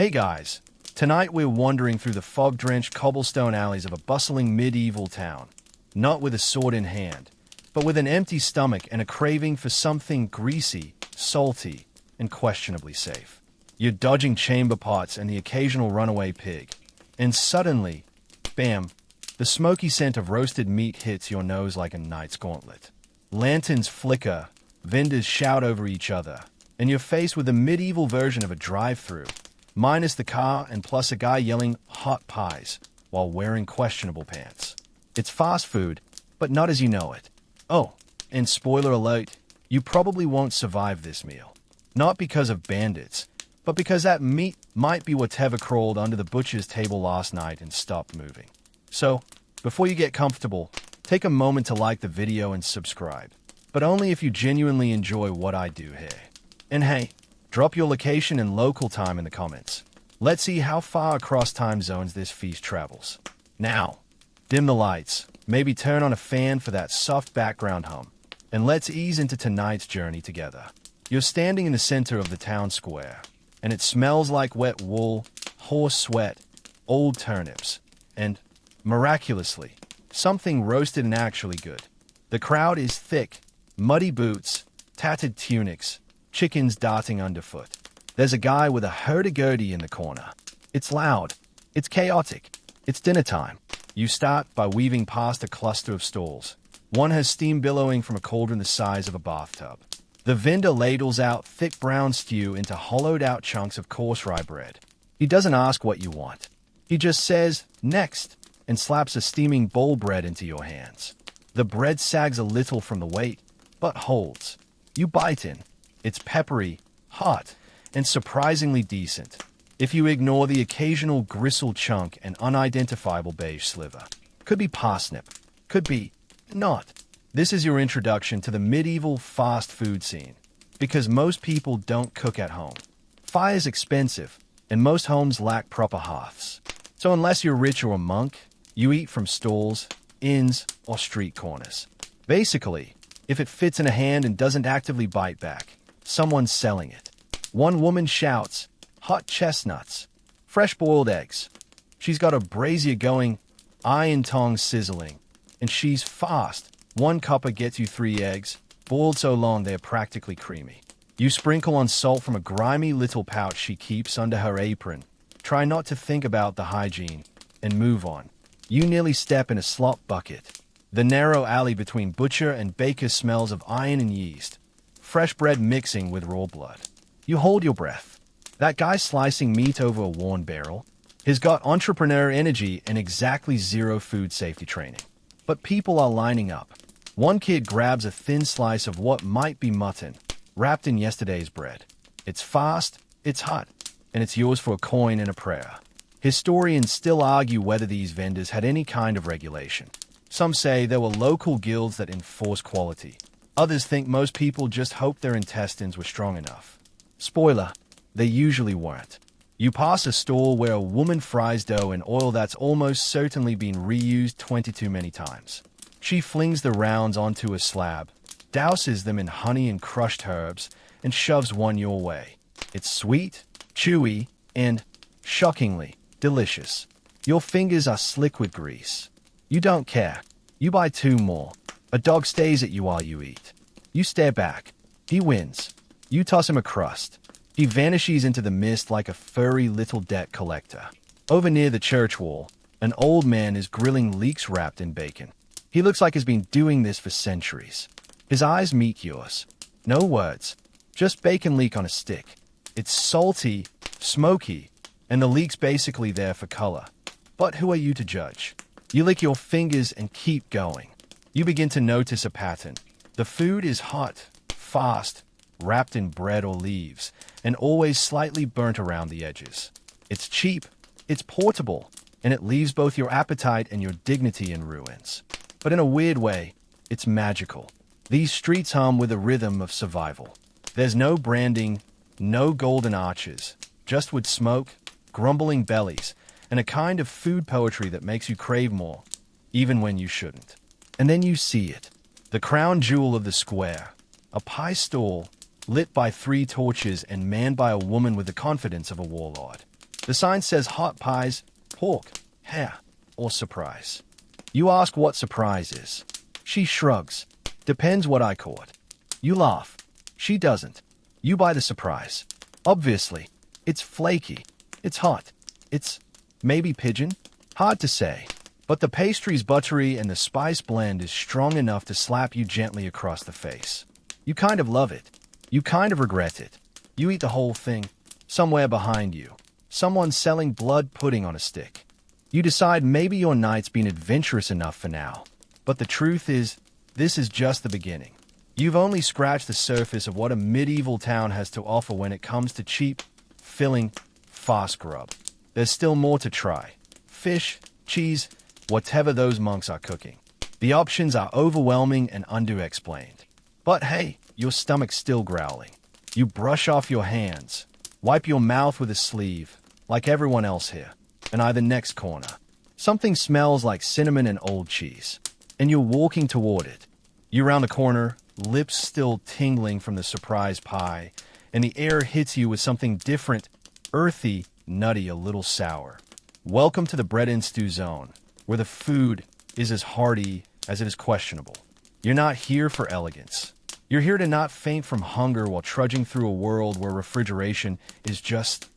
Hey guys, tonight we're wandering through the fog-drenched cobblestone alleys of a bustling medieval town, not with a sword in hand, but with an empty stomach and a craving for something greasy, salty, and questionably safe. You're dodging chamber pots and the occasional runaway pig, and suddenly, bam, the smoky scent of roasted meat hits your nose like a knight's gauntlet. Lanterns flicker, vendors shout over each other, and you're faced with a medieval version of a drive-thru, minus the car and plus a guy yelling hot pies while wearing questionable pants. It's fast food, but not as you know it. Oh, and spoiler alert, you probably won't survive this meal. Not because of bandits, but because that meat might be whatever crawled under the butcher's table last night and stopped moving. So, before you get comfortable, take a moment to like the video and subscribe, but only if you genuinely enjoy what I do here. And hey, drop your location and local time in the comments. Let's see how far across time zones this feast travels. Now, dim the lights, maybe turn on a fan for that soft background hum, and let's ease into tonight's journey together. You're standing in the center of the town square, and it smells like wet wool, horse sweat, old turnips, and, miraculously, something roasted and actually good. The crowd is thick, muddy boots, tattered tunics, chickens darting underfoot. There's a guy with a hurdy-gurdy in the corner. It's loud. It's chaotic. It's dinner time. You start by weaving past a cluster of stalls. One has steam billowing from a cauldron the size of a bathtub. The vendor ladles out thick brown stew into hollowed-out chunks of coarse rye bread. He doesn't ask what you want. He just says, "Next," and slaps a steaming bowl bread into your hands. The bread sags a little from the weight, but holds. You bite in. It's peppery, hot, and surprisingly decent, if you ignore the occasional gristle chunk and unidentifiable beige sliver. Could be parsnip. Could be not. This is your introduction to the medieval fast food scene, because most people don't cook at home. Fire's expensive, and most homes lack proper hearths. So unless you're rich or a monk, you eat from stalls, inns, or street corners. Basically, if it fits in a hand and doesn't actively bite back, someone's selling it. One woman shouts, "Hot chestnuts, fresh boiled eggs." She's got a brazier going, iron tongs sizzling, and she's fast. One cuppa gets you 3 eggs, boiled so long they're practically creamy. You sprinkle on salt from a grimy little pouch she keeps under her apron. Try not to think about the hygiene, and move on. You nearly step in a slop bucket. The narrow alley between butcher and baker smells of iron and yeast, fresh bread mixing with raw blood. You hold your breath. That guy slicing meat over a worn barrel has got entrepreneur energy and exactly zero food safety training. But people are lining up. One kid grabs a thin slice of what might be mutton, wrapped in yesterday's bread. It's fast, it's hot, and it's yours for a coin and a prayer. Historians still argue whether these vendors had any kind of regulation. Some say there were local guilds that enforced quality. Others think most people just hoped their intestines were strong enough. Spoiler, they usually weren't. You pass a stall where a woman fries dough in oil that's almost certainly been reused 20 too many times. She flings the rounds onto a slab, douses them in honey and crushed herbs, and shoves one your way. It's sweet, chewy, and, shockingly, delicious. Your fingers are slick with grease. You don't care. You buy 2 more. A dog stays at you while you eat. You stare back. He wins. You toss him a crust. He vanishes into the mist like a furry little debt collector. Over near the church wall, an old man is grilling leeks wrapped in bacon. He looks like he's been doing this for centuries. His eyes meet yours. No words. Just bacon leek on a stick. It's salty, smoky, and the leek's basically there for color. But who are you to judge? You lick your fingers and keep going. You begin to notice a pattern. The food is hot, fast, wrapped in bread or leaves, and always slightly burnt around the edges. It's cheap, it's portable, and it leaves both your appetite and your dignity in ruins. But in a weird way, it's magical. These streets hum with a rhythm of survival. There's no branding, no golden arches, just wood smoke, grumbling bellies, and a kind of food poetry that makes you crave more, even when you shouldn't. And then you see it. The crown jewel of the square, a pie stall, lit by 3 torches and manned by a woman with the confidence of a warlord. The sign says hot pies, pork, hare, or surprise. You ask what surprise is. She shrugs. Depends what I call it. You laugh. She doesn't. You buy the surprise. Obviously, it's flaky. It's hot. It's maybe pigeon? Hard to say. But the pastry's buttery and the spice blend is strong enough to slap you gently across the face. You kind of love it. You kind of regret it. You eat the whole thing. Somewhere behind you, someone's selling blood pudding on a stick. You decide maybe your night's been adventurous enough for now. But the truth is, this is just the beginning. You've only scratched the surface of what a medieval town has to offer when it comes to cheap, filling, fast grub. There's still more to try. Fish, cheese, whatever those monks are cooking. The options are overwhelming and underexplained. But hey, your stomach's still growling. You brush off your hands, wipe your mouth with a sleeve, like everyone else here, and eye the next corner. Something smells like cinnamon and old cheese, and you're walking toward it. You round the corner, lips still tingling from the surprise pie, and the air hits you with something different, earthy, nutty, a little sour. Welcome to the bread and stew zone, where the food is as hearty as it is questionable. You're not here for elegance. You're here to not faint from hunger while trudging through a world where refrigeration is just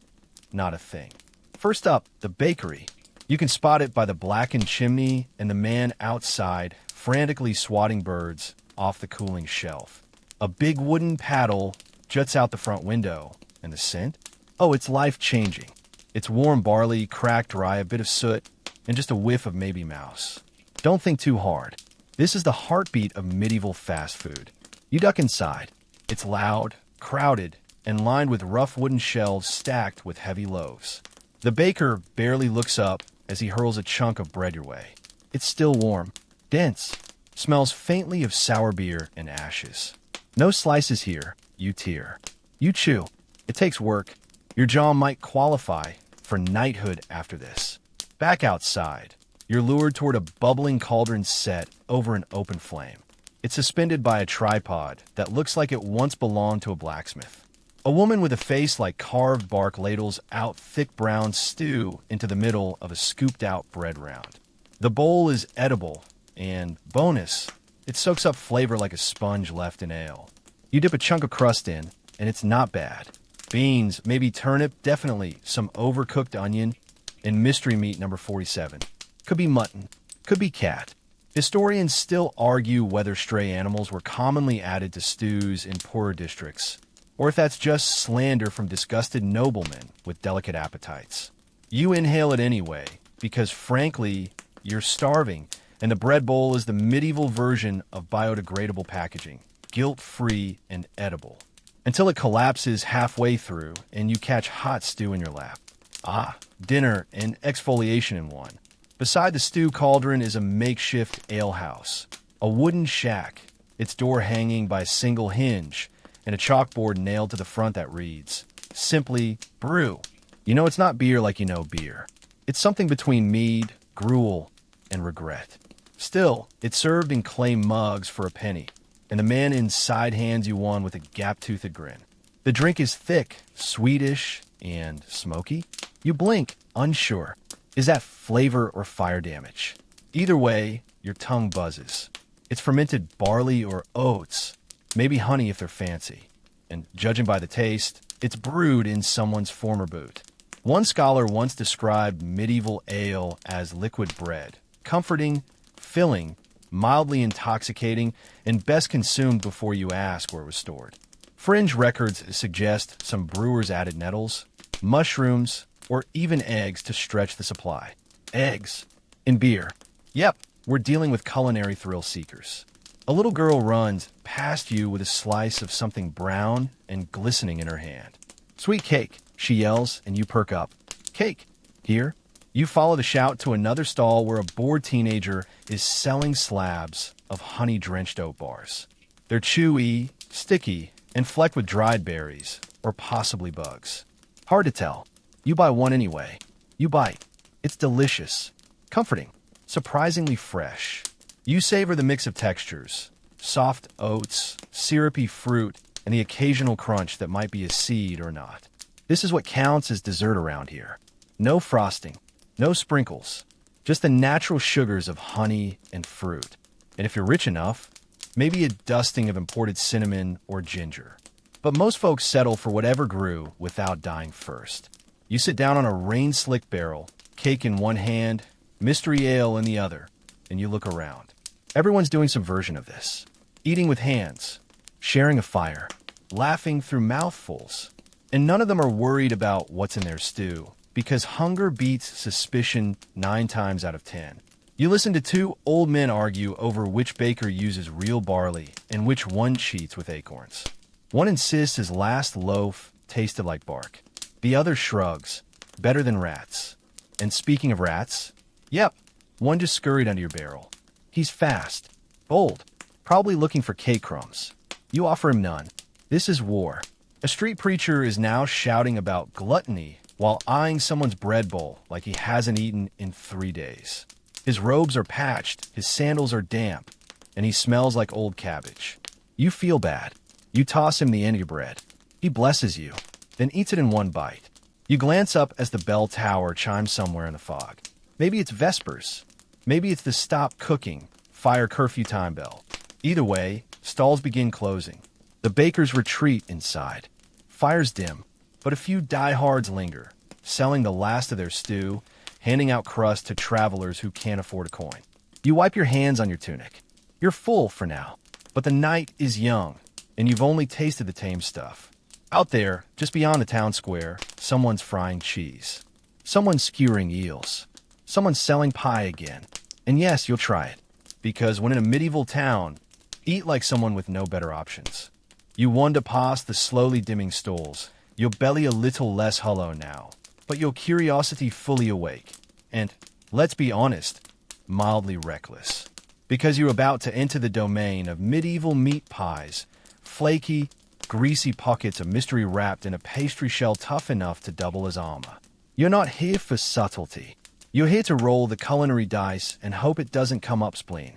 not a thing. First up, the bakery. You can spot it by the blackened chimney and the man outside frantically swatting birds off the cooling shelf. A big wooden paddle juts out the front window, and the scent? Oh, it's life-changing. It's warm barley, cracked rye, a bit of soot, and just a whiff of maybe mouse. Don't think too hard. This is the heartbeat of medieval fast food. You duck inside. It's loud, crowded, and lined with rough wooden shelves stacked with heavy loaves. The baker barely looks up as he hurls a chunk of bread your way. It's still warm, dense, smells faintly of sour beer and ashes. No slices here, you tear. You chew. It takes work. Your jaw might qualify for knighthood after this. Back outside, you're lured toward a bubbling cauldron set over an open flame. It's suspended by a tripod that looks like it once belonged to a blacksmith. A woman with a face like carved bark ladles out thick brown stew into the middle of a scooped-out bread round. The bowl is edible, and bonus, it soaks up flavor like a sponge left in ale. You dip a chunk of crust in, and it's not bad. Beans, maybe turnip, definitely some overcooked onion, and mystery meat number 47. Could be mutton, could be cat. Historians still argue whether stray animals were commonly added to stews in poorer districts, or if that's just slander from disgusted noblemen with delicate appetites. You inhale it anyway, because frankly, you're starving, and the bread bowl is the medieval version of biodegradable packaging, guilt-free and edible, until it collapses halfway through and you catch hot stew in your lap. Ah, dinner and exfoliation in one. Beside the stew cauldron is a makeshift alehouse, a wooden shack, its door hanging by a single hinge, and a chalkboard nailed to the front that reads, simply, brew. You know it's not beer like you know beer. It's something between mead, gruel, and regret. Still, it's served in clay mugs for a penny, and the man inside hands you one with a gap-toothed grin. The drink is thick, sweetish, and smoky. You blink, unsure. Is that flavor or fire damage? Either way, your tongue buzzes. It's fermented barley or oats, maybe honey if they're fancy. And judging by the taste, it's brewed in someone's former boot. One scholar once described medieval ale as liquid bread, comforting, filling, mildly intoxicating, and best consumed before you ask where it was stored. Fringe records suggest some brewers added nettles, mushrooms, or even eggs to stretch the supply. Eggs. In beer. Yep, we're dealing with culinary thrill seekers. A little girl runs past you with a slice of something brown and glistening in her hand. Sweet cake, she yells, and you perk up. Cake. Here. You follow the shout to another stall where a bored teenager is selling slabs of honey-drenched oat bars. They're chewy, sticky, and flecked with dried berries, or possibly bugs. Hard to tell. You buy one anyway. You bite. It's delicious, comforting, surprisingly fresh. You savor the mix of textures, soft oats, syrupy fruit, and the occasional crunch that might be a seed or not. This is what counts as dessert around here. No frosting, no sprinkles, just the natural sugars of honey and fruit. And if you're rich enough, maybe a dusting of imported cinnamon or ginger. But most folks settle for whatever grew without dying first. You sit down on a rain-slick barrel, cake in one hand, mystery ale in the other, and you look around. Everyone's doing some version of this. Eating with hands, sharing a fire, laughing through mouthfuls. And none of them are worried about what's in their stew, because hunger beats suspicion 9 times out of 10. You listen to 2 old men argue over which baker uses real barley and which one cheats with acorns. One insists his last loaf tasted like bark. The other shrugs, better than rats. And speaking of rats, yep, one just scurried under your barrel. He's fast, bold, probably looking for cake crumbs. You offer him none. This is war. A street preacher is now shouting about gluttony while eyeing someone's bread bowl like he hasn't eaten in 3 days. His robes are patched, his sandals are damp, and he smells like old cabbage. You feel bad. You toss him the end of your bread. He blesses you, then eats it in one bite. You glance up as the bell tower chimes somewhere in the fog. Maybe it's Vespers. Maybe it's the stop cooking, fire curfew time bell. Either way, stalls begin closing. The bakers retreat inside. Fires dim, but a few diehards linger, selling the last of their stew, handing out crust to travelers who can't afford a coin. You wipe your hands on your tunic. You're full for now, but the night is young, and you've only tasted the tame stuff. Out there, just beyond the town square, someone's frying cheese. Someone's skewering eels. Someone's selling pie again. And yes, you'll try it, because when in a medieval town, eat like someone with no better options. You wander past the slowly dimming stalls, your belly a little less hollow now, but your curiosity fully awake, and, let's be honest, mildly reckless. Because you're about to enter the domain of medieval meat pies, flaky, greasy pockets of mystery wrapped in a pastry shell tough enough to double as armor. You're not here for subtlety. You're here to roll the culinary dice and hope it doesn't come up spleen.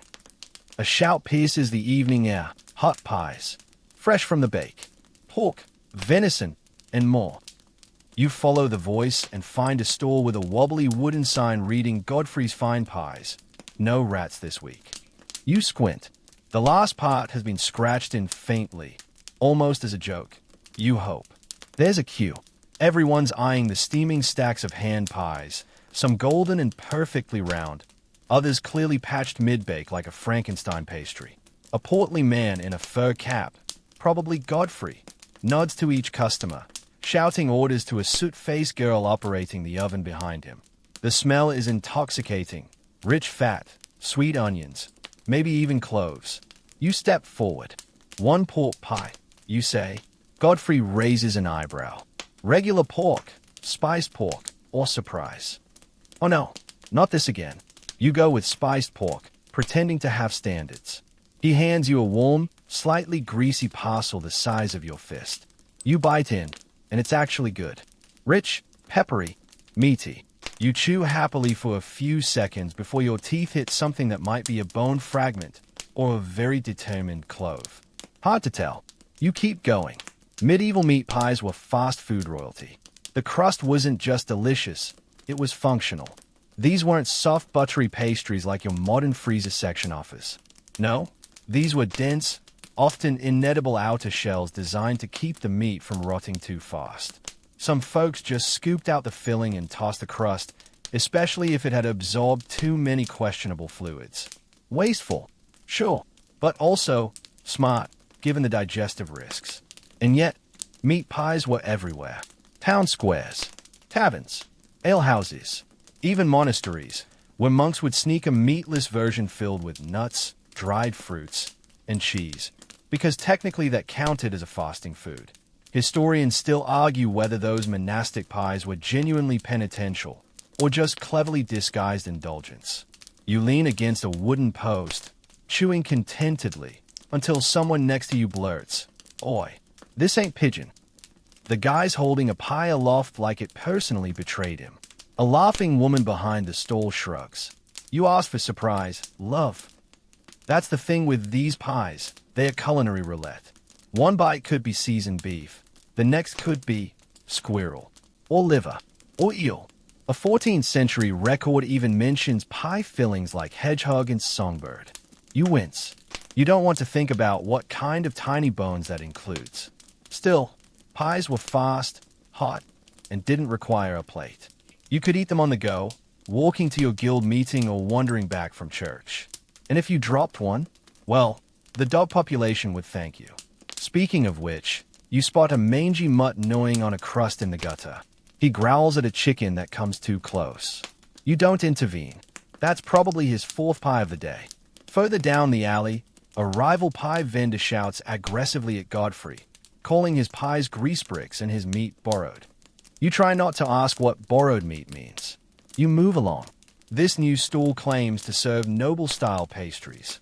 A shout pierces the evening air, hot pies, fresh from the bake, pork, venison, and more. You follow the voice and find a stall with a wobbly wooden sign reading Godfrey's Fine Pies. No rats this week. You squint. The last part has been scratched in faintly, almost as a joke. You hope. There's a queue. Everyone's eyeing the steaming stacks of hand pies, some golden and perfectly round, others clearly patched mid-bake like a Frankenstein pastry. A portly man in a fur cap, probably Godfrey, nods to each customer, shouting orders to a soot-faced girl operating the oven behind him. The smell is intoxicating. Rich fat, sweet onions, maybe even cloves. You step forward. 1 pork pie, you say. Godfrey raises an eyebrow. Regular pork, spiced pork, or surprise. Oh no, not this again. You go with spiced pork, pretending to have standards. He hands you a warm, slightly greasy parcel the size of your fist. You bite in, and it's actually good. Rich, peppery, meaty. You chew happily for a few seconds before your teeth hit something that might be a bone fragment or a very determined clove. Hard to tell. You keep going. Medieval meat pies were fast food royalty. The crust wasn't just delicious, it was functional. These weren't soft, buttery pastries like your modern freezer section offers. No, these were dense, often inedible outer shells designed to keep the meat from rotting too fast. Some folks just scooped out the filling and tossed the crust, especially if it had absorbed too many questionable fluids. Wasteful, sure, but also smart, given the digestive risks. And yet, meat pies were everywhere. Town squares, taverns, alehouses, even monasteries, where monks would sneak a meatless version filled with nuts, dried fruits, and cheese, because technically that counted as a fasting food. Historians still argue whether those monastic pies were genuinely penitential or just cleverly disguised indulgence. You lean against a wooden post, chewing contentedly, until someone next to you blurts, "Oi, this ain't pigeon." The guy's holding a pie aloft like it personally betrayed him. A laughing woman behind the stall shrugs. You ask for surprise, love. That's the thing with these pies. They're culinary roulette. One bite could be seasoned beef. The next could be squirrel, or liver, or eel, A 14th century record even mentions pie fillings like hedgehog and songbird. You wince. You don't want to think about what kind of tiny bones that includes. Still, pies were fast, hot, and didn't require a plate. You could eat them on the go, walking to your guild meeting or wandering back from church. And if you dropped one, well, the dog population would thank you. Speaking of which, you spot a mangy mutt gnawing on a crust in the gutter. He growls at a chicken that comes too close. You don't intervene. That's probably his fourth pie of the day. Further down the alley, a rival pie vendor shouts aggressively at Godfrey, calling his pies grease bricks and his meat borrowed. You try not to ask what borrowed meat means. You move along. This new stall claims to serve noble-style pastries.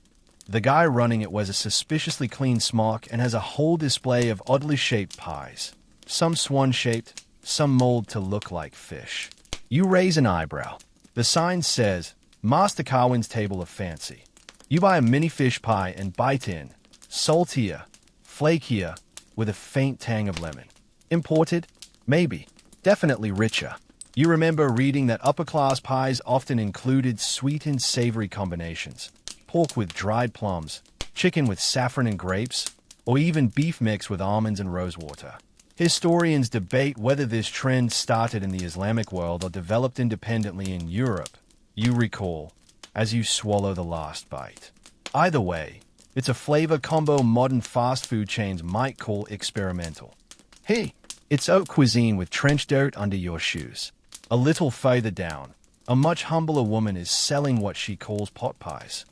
The guy running it wears a suspiciously clean smock and has a whole display of oddly shaped pies. Some swan-shaped, some mold to look like fish. You raise an eyebrow. The sign says, Master Carwin's Table of Fancy. You buy a mini fish pie and bite in. Saltier, flakier, with a faint tang of lemon. Imported? Maybe. Definitely richer. You remember reading that upper-class pies often included sweet and savory combinations. Pork with dried plums, chicken with saffron and grapes, or even beef mixed with almonds and rosewater. Historians debate whether this trend started in the Islamic world or developed independently in Europe. You recall, as you swallow the last bite. Either way, it's a flavor combo modern fast food chains might call experimental. Hey, it's haute cuisine with trench dirt under your shoes. A little further down, a much humbler woman is selling what she calls pot pies.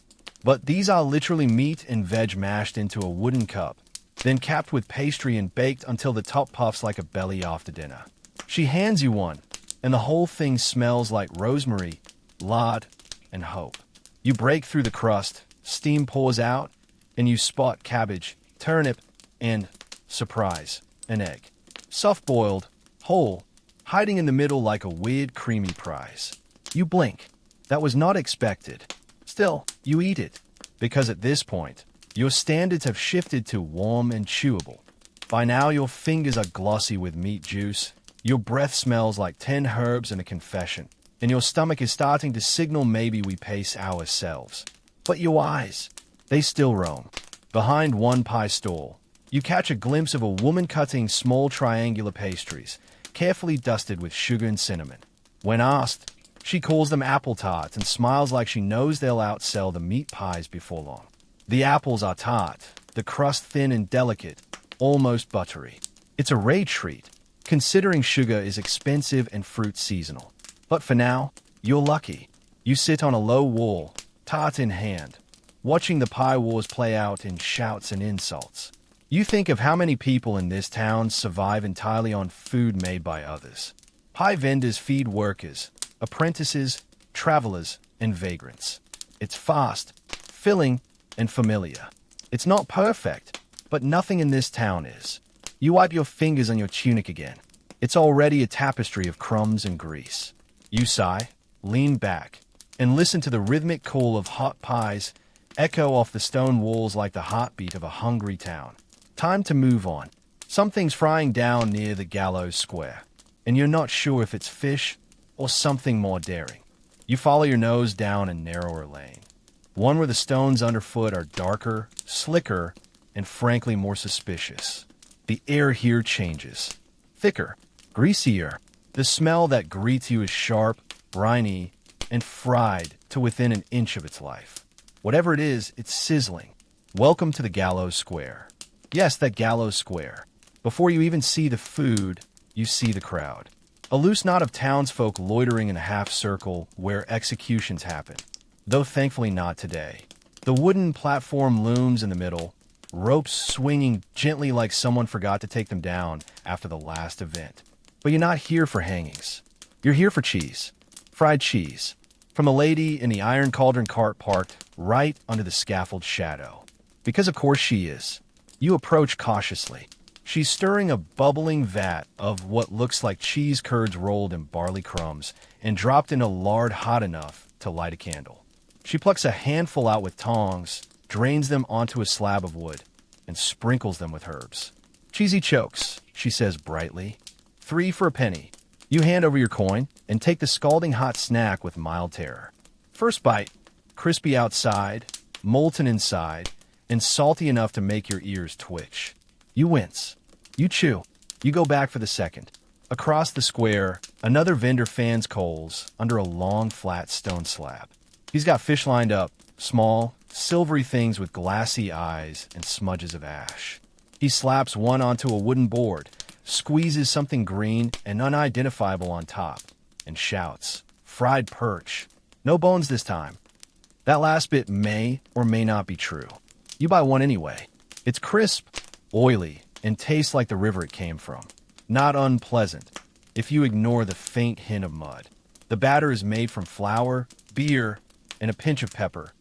But these are literally meat and veg mashed into a wooden cup, then capped with pastry and baked until the top puffs like a belly after dinner. She hands you one, and the whole thing smells like rosemary, lard, and hope. You break through the crust, steam pours out, and you spot cabbage, turnip, and, surprise, an egg. Soft-boiled, whole, hiding in the middle like a weird creamy prize. You blink. That was not expected. Still, you eat it, because at this point, your standards have shifted to warm and chewable. By now, your fingers are glossy with meat juice, your breath smells like 10 herbs and a confession, and your stomach is starting to signal maybe we pace ourselves. But your eyes, they still roam. Behind one pie stall, you catch a glimpse of a woman cutting small triangular pastries, carefully dusted with sugar and cinnamon. When asked, she calls them apple tarts and smiles like she knows they'll outsell the meat pies before long. The apples are tart, the crust thin and delicate, almost buttery. It's a rare treat, considering sugar is expensive and fruit seasonal. But for now, you're lucky. You sit on a low wall, tart in hand, watching the pie wars play out in shouts and insults. You think of how many people in this town survive entirely on food made by others. Pie vendors feed workers, apprentices, travelers, and vagrants. It's fast, filling, and familiar. It's not perfect, but nothing in this town is. You wipe your fingers on your tunic again. It's already a tapestry of crumbs and grease. You sigh, lean back, and listen to the rhythmic call of hot pies echo off the stone walls like the heartbeat of a hungry town. Time to move on. Something's frying down near the gallows square, and you're not sure if it's fish or something more daring. You follow your nose down a narrower lane, one where the stones underfoot are darker, slicker, and frankly more suspicious. The air here changes. Thicker, greasier. The smell that greets you is sharp, briny, and fried to within an inch of its life. Whatever it is, it's sizzling. Welcome to the gallows square. Yes, that gallows square. Before you even see the food, you see the crowd. A loose knot of townsfolk loitering in a half-circle where executions happen. Though thankfully not today. The wooden platform looms in the middle, ropes swinging gently like someone forgot to take them down after the last event. But you're not here for hangings. You're here for cheese. Fried cheese. From a lady in the iron cauldron cart parked right under the scaffold shadow. Because of course she is. You approach cautiously. She's stirring a bubbling vat of what looks like cheese curds rolled in barley crumbs and dropped in a lard hot enough to light a candle. She plucks a handful out with tongs, drains them onto a slab of wood, and sprinkles them with herbs. "Cheesy chokes," she says brightly. 3 for a penny. You hand over your coin and take the scalding hot snack with mild terror. First bite, crispy outside, molten inside, and salty enough to make your ears twitch. You wince. You chew. You go back for the second. Across the square, another vendor fans coals under a long, flat stone slab. He's got fish lined up, small, silvery things with glassy eyes and smudges of ash. He slaps one onto a wooden board, squeezes something green and unidentifiable on top, and shouts, "Fried perch. No bones this time." That last bit may or may not be true. You buy one anyway. It's crisp, oily, and tastes like the river it came from. Not unpleasant, if you ignore the faint hint of mud. The batter is made from flour, beer, and a pinch of pepper,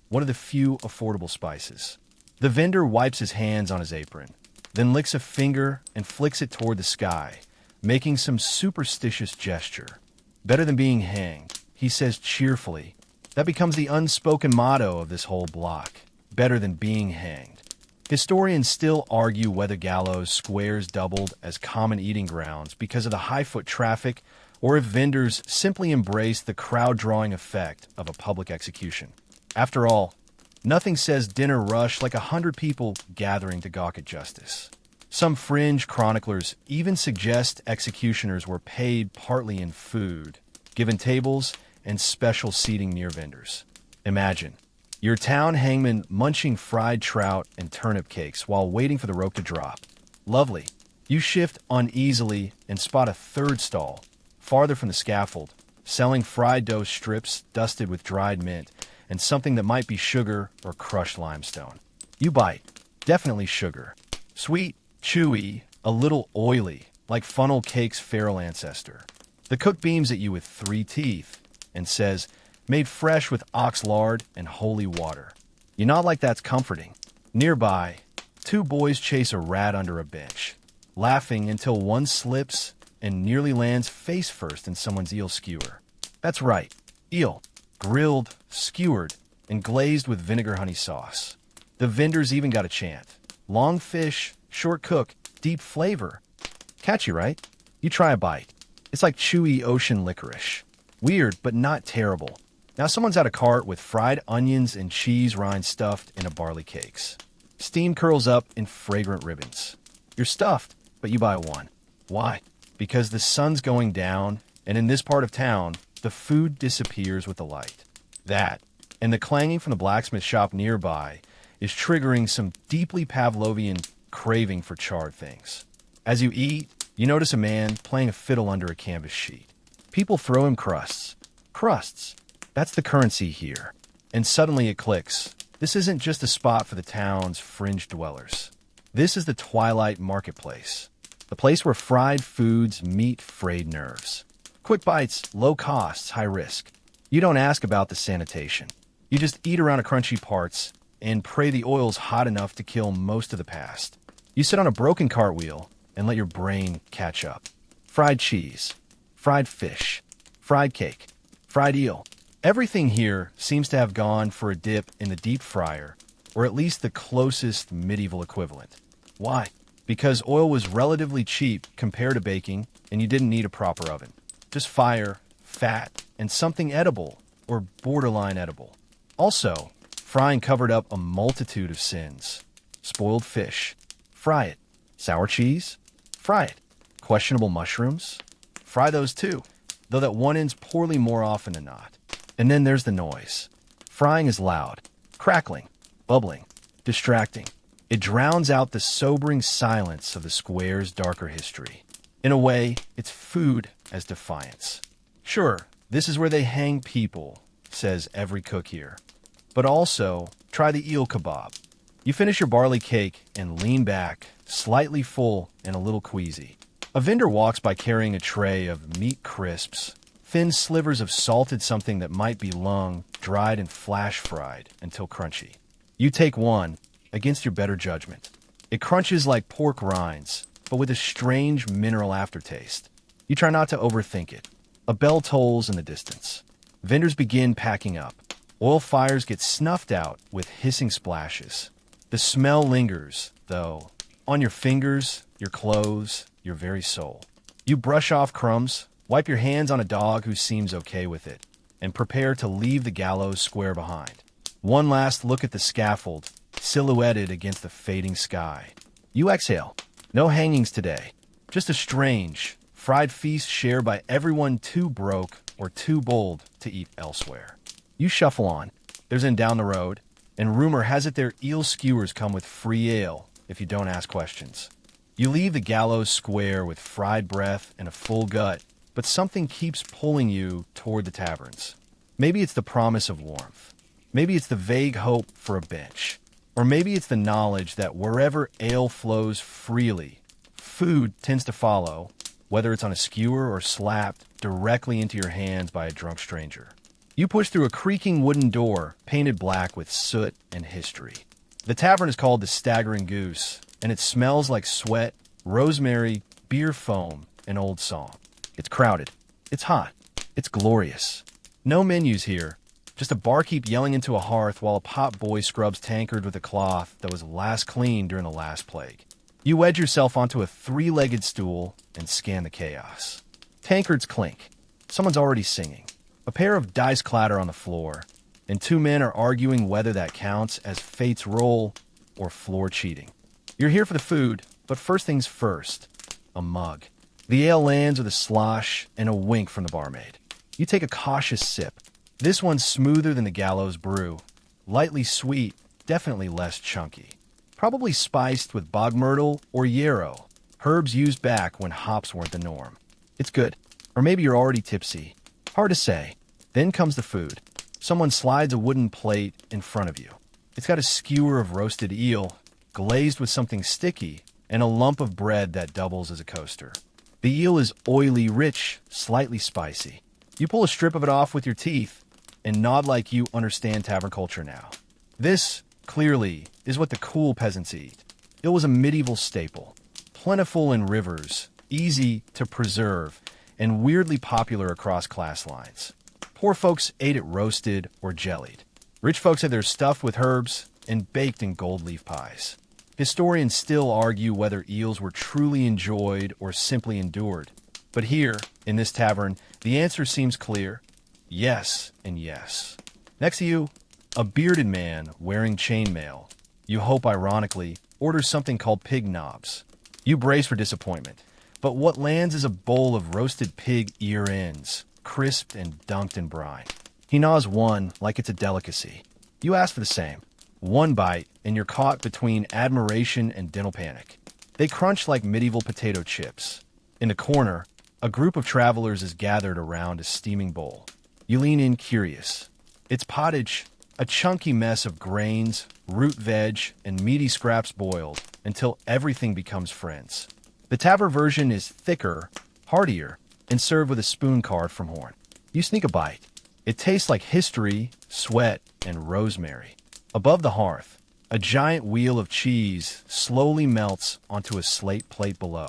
one of the few affordable spices. The vendor wipes his hands on his apron, then licks a finger and flicks it toward the sky, making some superstitious gesture. Better than being hanged, he says cheerfully. That becomes the unspoken motto of this whole block. Better than being hanged. Historians still argue whether gallows squares doubled as common eating grounds because of the high foot traffic, or if vendors simply embraced the crowd-drawing effect of a public execution. After all, nothing says dinner rush like 100 people gathering to gawk at justice. Some fringe chroniclers even suggest executioners were paid partly in food, given tables and special seating near vendors. Imagine your town hangman munching fried trout and turnip cakes while waiting for the rope to drop. Lovely. You shift uneasily and spot a third stall, farther from the scaffold, selling fried dough strips dusted with dried mint and something that might be sugar or crushed limestone. You bite. Definitely sugar. Sweet, chewy, a little oily, like funnel cake's feral ancestor. The cook beams at you with 3 teeth and says, "Made fresh with ox lard and holy water." You nod like that's comforting. Nearby, 2 boys chase a rat under a bench, laughing until one slips and nearly lands face first in someone's eel skewer. That's right, eel, grilled, skewered, and glazed with vinegar honey sauce. The vendors even got a chant. Long fish, short cook, deep flavor. Catchy, right? You try a bite. It's like chewy ocean licorice. Weird, but not terrible. Now someone's at a cart with fried onions and cheese rind stuffed into barley cakes. Steam curls up in fragrant ribbons. You're stuffed, but you buy one. Why? Because the sun's going down, and in this part of town, the food disappears with the light. That, and the clanging from the blacksmith shop nearby, is triggering some deeply Pavlovian craving for charred things. As you eat, you notice a man playing a fiddle under a canvas sheet. People throw him crusts. Crusts. That's the currency here. And suddenly it clicks. This isn't just a spot for the town's fringe dwellers. This is the Twilight Marketplace. The place where fried foods meet frayed nerves. Quick bites, low costs, high risk. You don't ask about the sanitation. You just eat around a crunchy parts and pray the oil's hot enough to kill most of the past. You sit on a broken cartwheel and let your brain catch up. Fried cheese, fried fish, fried cake, fried eel. Everything here seems to have gone for a dip in the deep fryer, or at least the closest medieval equivalent. Why? Because oil was relatively cheap compared to baking, and you didn't need a proper oven. Just fire, fat, and something edible, or borderline edible. Also, frying covered up a multitude of sins. Spoiled fish. Fry it. Sour cheese? Fry it. Questionable mushrooms? Fry those too, though that one ends poorly more often than not. And then there's the noise. Frying is loud, crackling, bubbling, distracting. It drowns out the sobering silence of the square's darker history. In a way, it's food as defiance. Sure, this is where they hang people, says every cook here. But also, try the eel kebab. You finish your barley cake and lean back, slightly full and a little queasy. A vendor walks by carrying a tray of meat crisps, thin slivers of salted something that might be lung, dried and flash fried until crunchy. You take one, against your better judgment. It crunches like pork rinds, but with a strange mineral aftertaste. You try not to overthink it. A bell tolls in the distance. Vendors begin packing up. Oil fires get snuffed out with hissing splashes. The smell lingers, though, on your fingers, your clothes, your very soul. You brush off crumbs, Wipe your hands on a dog who seems okay with it, and prepare to leave the gallows square behind. One last look at the scaffold, silhouetted against the fading sky. You exhale. No hangings today. Just a strange, fried feast shared by everyone too broke or too bold to eat elsewhere. You shuffle on. There's Inn down the road, and rumor has it their eel skewers come with free ale if you don't ask questions. You leave the gallows square with fried breath and a full gut, but something keeps pulling you toward the taverns. Maybe it's the promise of warmth. Maybe it's the vague hope for a bench. Or maybe it's the knowledge that wherever ale flows freely, food tends to follow, whether it's on a skewer or slapped directly into your hands by a drunk stranger. You push through a creaking wooden door painted black with soot and history. The tavern is called the Staggering Goose, and it smells like sweat, rosemary, beer foam, and old song. It's crowded. It's hot. It's glorious. No menus here. Just a barkeep yelling into a hearth while a pot boy scrubs tankard with a cloth that was last cleaned during the last plague. You wedge yourself onto a three-legged stool and scan the chaos. Tankards clink. Someone's already singing. A pair of dice clatter on the floor, and two men are arguing whether that counts as fate's roll or floor cheating. You're here for the food, but first things first, a mug. The ale lands with a slosh and a wink from the barmaid. You take a cautious sip. This one's smoother than the gallows brew. Lightly sweet, definitely less chunky. Probably spiced with bog myrtle or yarrow, herbs used back when hops weren't the norm. It's good. Or maybe you're already tipsy. Hard to say. Then comes the food. Someone slides a wooden plate in front of you. It's got a skewer of roasted eel, glazed with something sticky, and a lump of bread that doubles as a coaster. The eel is oily, rich, slightly spicy. You pull a strip of it off with your teeth and nod like you understand tavern culture now. This, clearly, is what the cool peasants eat. It was a medieval staple, plentiful in rivers, easy to preserve, and weirdly popular across class lines. Poor folks ate it roasted or jellied. Rich folks had their stuffed with herbs and baked in gold leaf pies. Historians still argue whether eels were truly enjoyed or simply endured. But here, in this tavern, the answer seems clear. Yes and yes. Next to you, a bearded man wearing chainmail. You hope ironically, orders something called pig knobs. You brace for disappointment. But what lands is a bowl of roasted pig ear ends, crisped and dunked in brine. He gnaws one like it's a delicacy. You ask for the same. One bite, and you're caught between admiration and dental panic. They crunch like medieval potato chips. In the corner, a group of travelers is gathered around a steaming bowl. You lean in curious. It's pottage, a chunky mess of grains, root veg, and meaty scraps boiled until everything becomes friends. The tavern version is thicker, heartier, and served with a spoon carved from horn. You sneak a bite. It tastes like history, sweat, and rosemary. Above the hearth, a giant wheel of cheese slowly melts onto a slate plate below.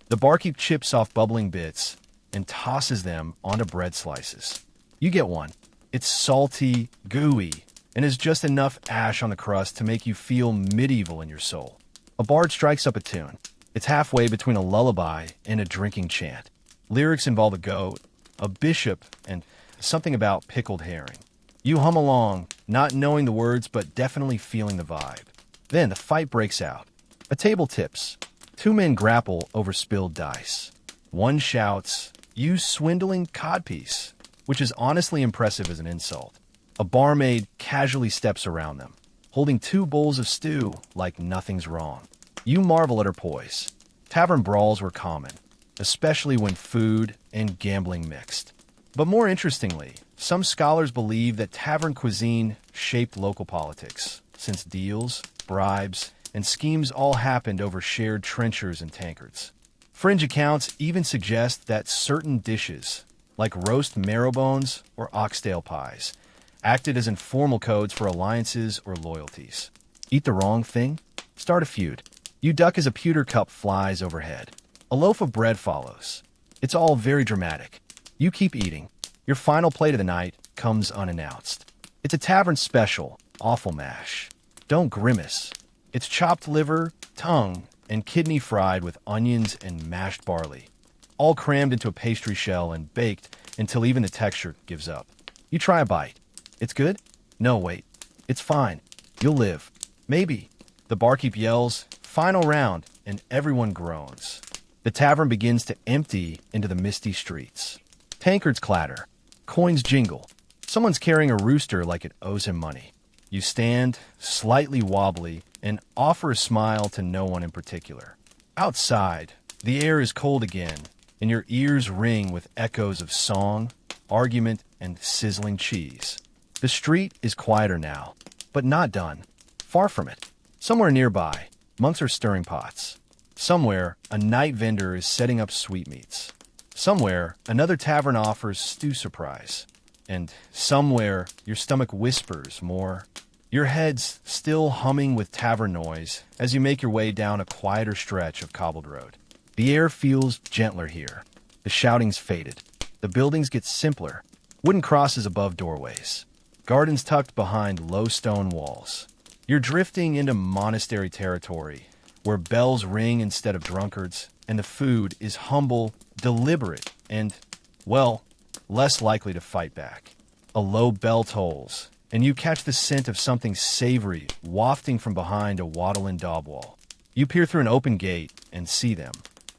The barkeep chips off bubbling bits and tosses them onto bread slices. You get one. It's salty, gooey, and has just enough ash on the crust to make you feel medieval in your soul. A bard strikes up a tune. It's halfway between a lullaby and a drinking chant. Lyrics involve a goat, a bishop, and something about pickled herring. You hum along, not knowing the words but definitely feeling the vibe. Then the fight breaks out. A table tips. Two men grapple over spilled dice. One shouts, "You swindling codpiece," which is honestly impressive as an insult. A barmaid casually steps around them, holding two bowls of stew like nothing's wrong. You marvel at her poise. Tavern brawls were common, especially when food and gambling mixed. But more interestingly, some scholars believe that tavern cuisine shaped local politics, since deals, bribes, and schemes all happened over shared trenchers and tankards. Fringe accounts even suggest that certain dishes, like roast marrowbones or oxtail pies, acted as informal codes for alliances or loyalties. Eat the wrong thing? Start a feud. You duck as a pewter cup flies overhead. A loaf of bread follows. It's all very dramatic. You keep eating. Your final plate of the night comes unannounced. It's a tavern special, awful mash. Don't grimace. It's chopped liver, tongue, and kidney fried with onions and mashed barley. all crammed into a pastry shell and baked until even the texture gives up. You try a bite. It's good? No, wait. It's fine. You'll live. Maybe. The barkeep yells, "Final round," and everyone groans. The tavern begins to empty into the misty streets. Tankards clatter. Coins jingle. Someone's carrying a rooster like it owes him money. You stand, slightly wobbly, and offer a smile to no one in particular. Outside, the air is cold again, and your ears ring with echoes of song, argument, and sizzling cheese. The street is quieter now, but not done. Far from it. Somewhere nearby, monks are stirring pots. Somewhere, a night vendor is setting up sweetmeats. Somewhere, another tavern offers stew surprise. And somewhere, your stomach whispers more. Your head's still humming with tavern noise as you make your way down a quieter stretch of cobbled road. The air feels gentler here. The shouting's faded. The buildings get simpler. Wooden crosses above doorways. Gardens tucked behind low stone walls. You're drifting into monastery territory, where bells ring instead of drunkards, and the food is humble, deliberate, and, well, less likely to fight back. A low bell tolls, and you catch the scent of something savory wafting from behind a wattle-in daub wall. You peer through an open gate and see them.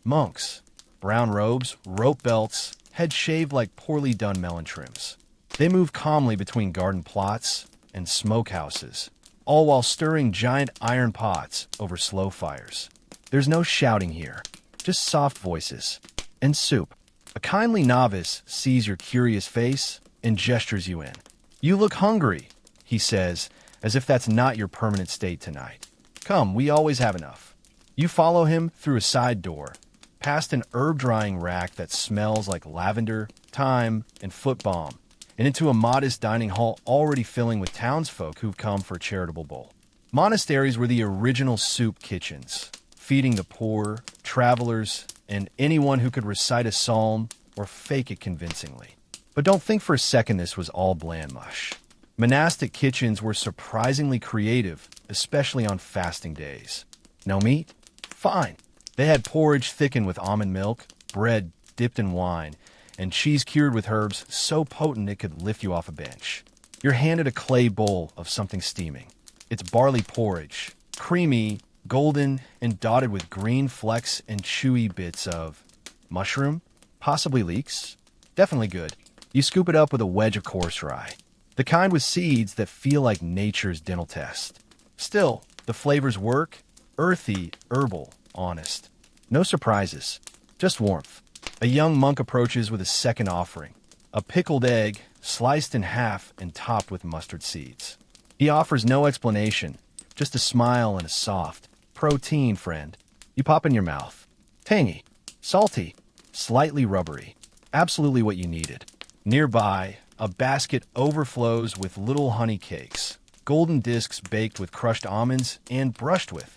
Monks. Brown robes, rope belts, heads shaved like poorly done melon trims. They move calmly between garden plots and smokehouses, all while stirring giant iron pots over slow fires. There's no shouting here, just soft voices and soup. A kindly novice sees your curious face and gestures you in. "You look hungry," he says, as if that's not your permanent state tonight. "Come, we always have enough." You follow him through a side door, past an herb-drying rack that smells like lavender, thyme, and foot balm, and into a modest dining hall already filling with townsfolk who've come for a charitable bowl. Monasteries were the original soup kitchens, feeding the poor, travelers, and anyone who could recite a psalm or fake it convincingly. But don't think for a second this was all bland mush. Monastic kitchens were surprisingly creative, especially on fasting days. No meat? Fine. They had porridge thickened with almond milk, bread dipped in wine, and cheese cured with herbs so potent it could lift you off a bench. You're handed a clay bowl of something steaming. It's barley porridge, creamy, golden, and dotted with green flecks and chewy bits of mushroom, possibly leeks. Definitely good. You scoop it up with a wedge of coarse rye, the kind with seeds that feel like nature's dental test. Still, the flavors work, earthy, herbal, honest. No surprises, just warmth. A young monk approaches with a second offering, a pickled egg sliced in half and topped with mustard seeds. He offers no explanation, just a smile and a soft, "Protein, friend." You pop in your mouth. Tangy, salty, slightly rubbery. Absolutely what you needed. Nearby, a basket overflows with little honey cakes, golden discs baked with crushed almonds and brushed with.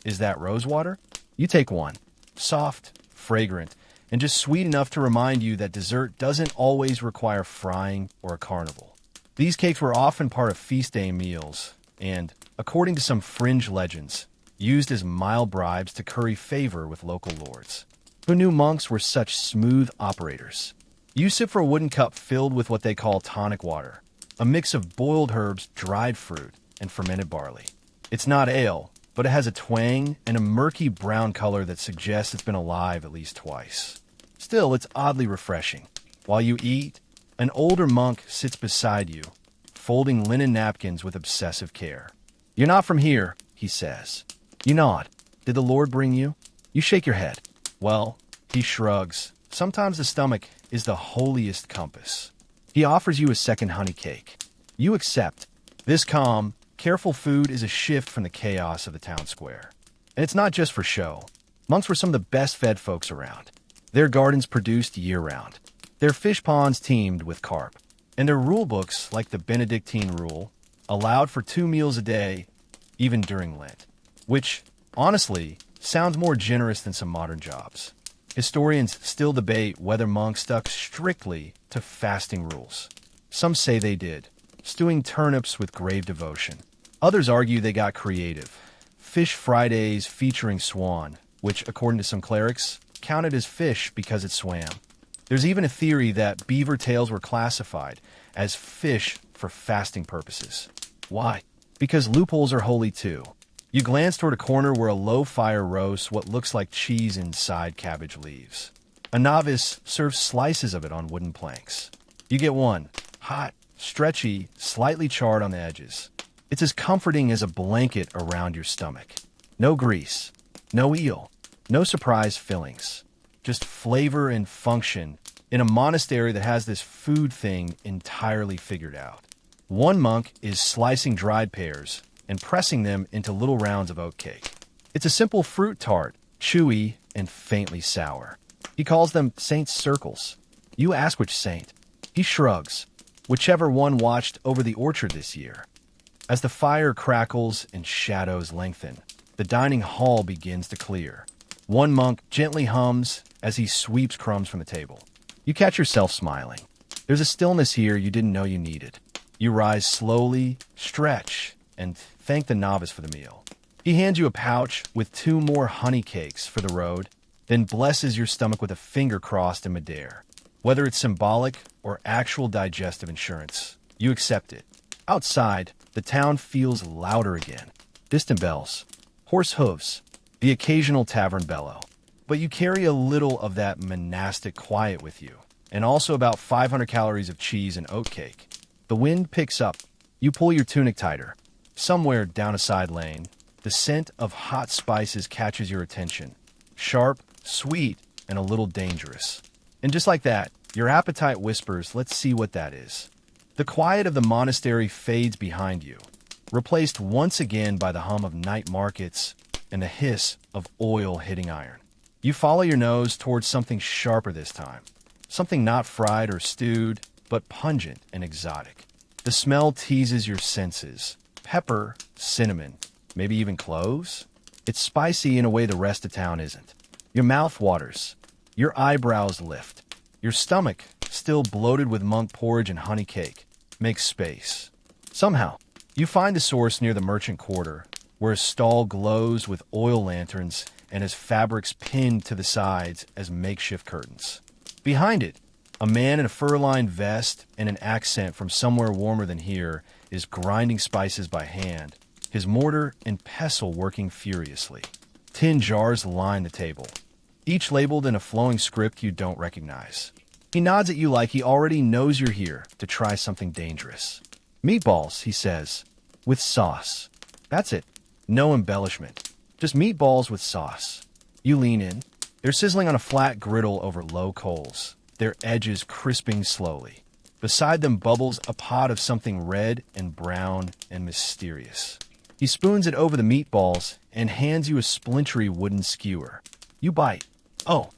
Is that rosewater? You take one. Soft, fragrant, and just sweet enough to remind you that dessert doesn't always require frying or a carnival. These cakes were often part of feast day meals and, according to some fringe legends, used as mild bribes to curry favor with local lords. Who knew monks were such smooth operators? You sip from a wooden cup filled with what they call tonic water, a mix of boiled herbs, dried fruit, and fermented barley. It's not ale, but it has a twang and a murky brown color that suggests it's been alive at least twice. Still, it's oddly refreshing. While you eat, an older monk sits beside you, folding linen napkins with obsessive care. "You're not from here," he says. You nod. "Did the Lord bring you?" You shake your head. "Well," he shrugs. "Sometimes the stomach is the holiest compass." He offers you a second honey cake. You accept. This calm, careful food is a shift from the chaos of the town square. And it's not just for show. Monks were some of the best-fed folks around. Their gardens produced year-round. Their fish ponds teemed with carp. And their rule books, like the Benedictine rule, allowed for 2 meals a day, even during Lent. Which, honestly, sounds more generous than some modern jobs. Historians still debate whether monks stuck strictly to fasting rules. Some say they did, stewing turnips with grave devotion. Others argue they got creative. Fish Fridays featuring swan, which, according to some clerics, counted as fish because it swam. There's even a theory that beaver tails were classified as fish for fasting purposes. Why? Because loopholes are holy too. You glance toward a corner where a low fire roasts what looks like cheese inside cabbage leaves. A novice serves slices of it on wooden planks. You get one, hot, stretchy, slightly charred on the edges. It's as comforting as a blanket around your stomach. No grease, no eel, no surprise fillings. Just flavor and function in a monastery that has this food thing entirely figured out. One monk is slicing dried pears and pressing them into little rounds of oatcake. It's a simple fruit tart, chewy and faintly sour. He calls them saint's circles. You ask which saint. He shrugs. Whichever one watched over the orchard this year. As the fire crackles and shadows lengthen, the dining hall begins to clear. One monk gently hums as he sweeps crumbs from the table. You catch yourself smiling. There's a stillness here you didn't know you needed. You rise slowly, stretch, and thank the novice for the meal. He hands you a pouch with 2 more honey cakes for the road, then blesses your stomach with a finger crossed in midair. Whether it's symbolic or actual digestive insurance, you accept it. Outside, the town feels louder again. Distant bells, horse hooves, the occasional tavern bellow. But you carry a little of that monastic quiet with you, and also about 500 calories of cheese and oatcake. The wind picks up. You pull your tunic tighter. Somewhere down a side lane, the scent of hot spices catches your attention. Sharp, sweet, and a little dangerous. And just like that, your appetite whispers, let's see what that is. The quiet of the monastery fades behind you, replaced once again by the hum of night markets and the hiss of oil hitting iron. You follow your nose towards something sharper this time. Something not fried or stewed, but pungent and exotic. The smell teases your senses. Pepper, cinnamon, maybe even cloves. It's spicy in a way the rest of town isn't. Your mouth waters. Your eyebrows lift. Your stomach, still bloated with monk porridge and honey cake, makes space. Somehow, you find the source near the merchant quarter, where a stall glows with oil lanterns and has fabrics pinned to the sides as makeshift curtains. Behind it, a man in a fur-lined vest and an accent from somewhere warmer than here is grinding spices by hand, his mortar and pestle working furiously. Tin jars line the table, each labeled in a flowing script you don't recognize. He nods at you like he already knows you're here to try something dangerous. Meatballs, he says, with sauce. That's it. No embellishment. Just meatballs with sauce. You lean in. They're sizzling on a flat griddle over low coals, their edges crisping slowly. Beside them bubbles a pot of something red and brown and mysterious. He spoons it over the meatballs and hands you a splintery wooden skewer. You bite. Oh,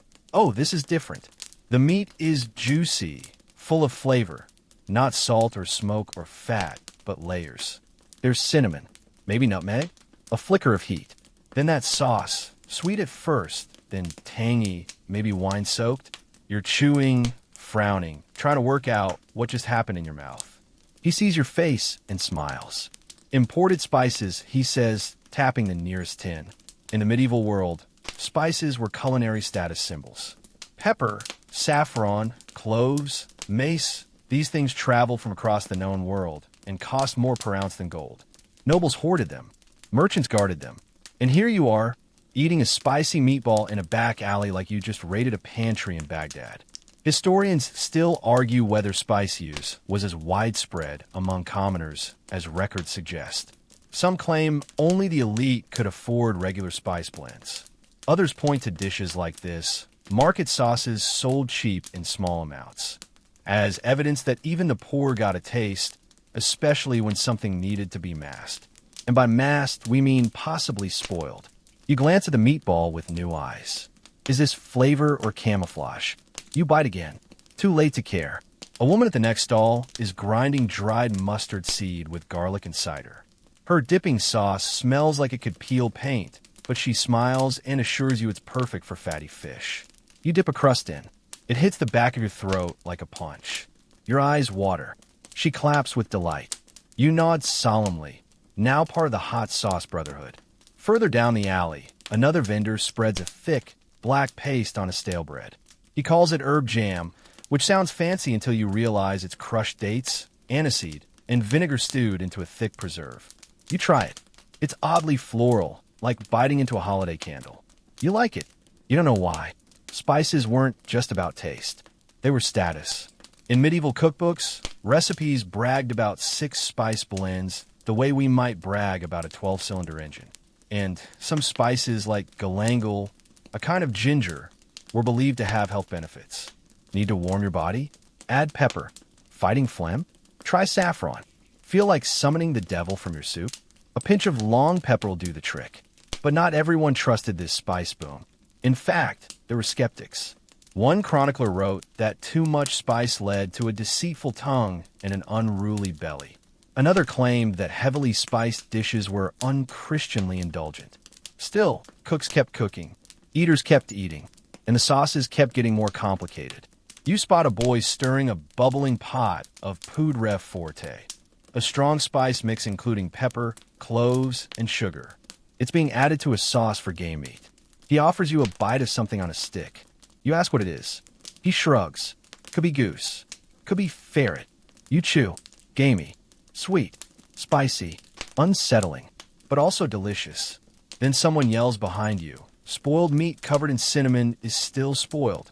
this is different. The meat is juicy, full of flavor. Not salt or smoke or fat, but layers. There's cinnamon, maybe nutmeg, a flicker of heat. Then that sauce, sweet at first, then tangy, maybe wine-soaked. You're chewing, frowning, trying to work out what just happened in your mouth. He sees your face and smiles. Imported spices, he says, tapping the nearest tin. In the medieval world, spices were culinary status symbols. Pepper, saffron, cloves, mace, these things traveled from across the known world and cost more per ounce than gold. Nobles hoarded them. Merchants guarded them. And here you are, eating a spicy meatball in a back alley like you just raided a pantry in Baghdad. Historians still argue whether spice use was as widespread among commoners as records suggest. Some claim only the elite could afford regular spice blends. Others point to dishes like this, market sauces sold cheap in small amounts, as evidence that even the poor got a taste, especially when something needed to be masked. And by masked, we mean possibly spoiled. You glance at the meatball with new eyes. Is this flavor or camouflage? You bite again. Too late to care. A woman at the next stall is grinding dried mustard seed with garlic and cider. Her dipping sauce smells like it could peel paint, but she smiles and assures you it's perfect for fatty fish. You dip a crust in. It hits the back of your throat like a punch. Your eyes water. She claps with delight. You nod solemnly, now part of the hot sauce brotherhood. Further down the alley, another vendor spreads a thick, black paste on a stale bread. He calls it herb jam, which sounds fancy until you realize it's crushed dates, aniseed, and vinegar stewed into a thick preserve. You try it. It's oddly floral, like biting into a holiday candle. You like it. You don't know why. Spices weren't just about taste. They were status. In medieval cookbooks, recipes bragged about 6 spice blends the way we might brag about a 12-cylinder engine. And some spices like galangal, a kind of ginger, were believed to have health benefits. Need to warm your body? Add pepper. Fighting phlegm? Try saffron. Feel like summoning the devil from your soup? A pinch of long pepper will do the trick. But not everyone trusted this spice boom. In fact, there were skeptics. One chronicler wrote that too much spice led to a deceitful tongue and an unruly belly. Another claimed that heavily spiced dishes were unchristianly indulgent. Still, cooks kept cooking, eaters kept eating, and the sauces kept getting more complicated. You spot a boy stirring a bubbling pot of poudre forte, a strong spice mix including pepper, cloves, and sugar. It's being added to a sauce for game meat. He offers you a bite of something on a stick. You ask what it is. He shrugs. Could be goose. Could be ferret. You chew. Gamey. Sweet. Spicy. Unsettling. But also delicious. Then someone yells behind you. Spoiled meat covered in cinnamon is still spoiled.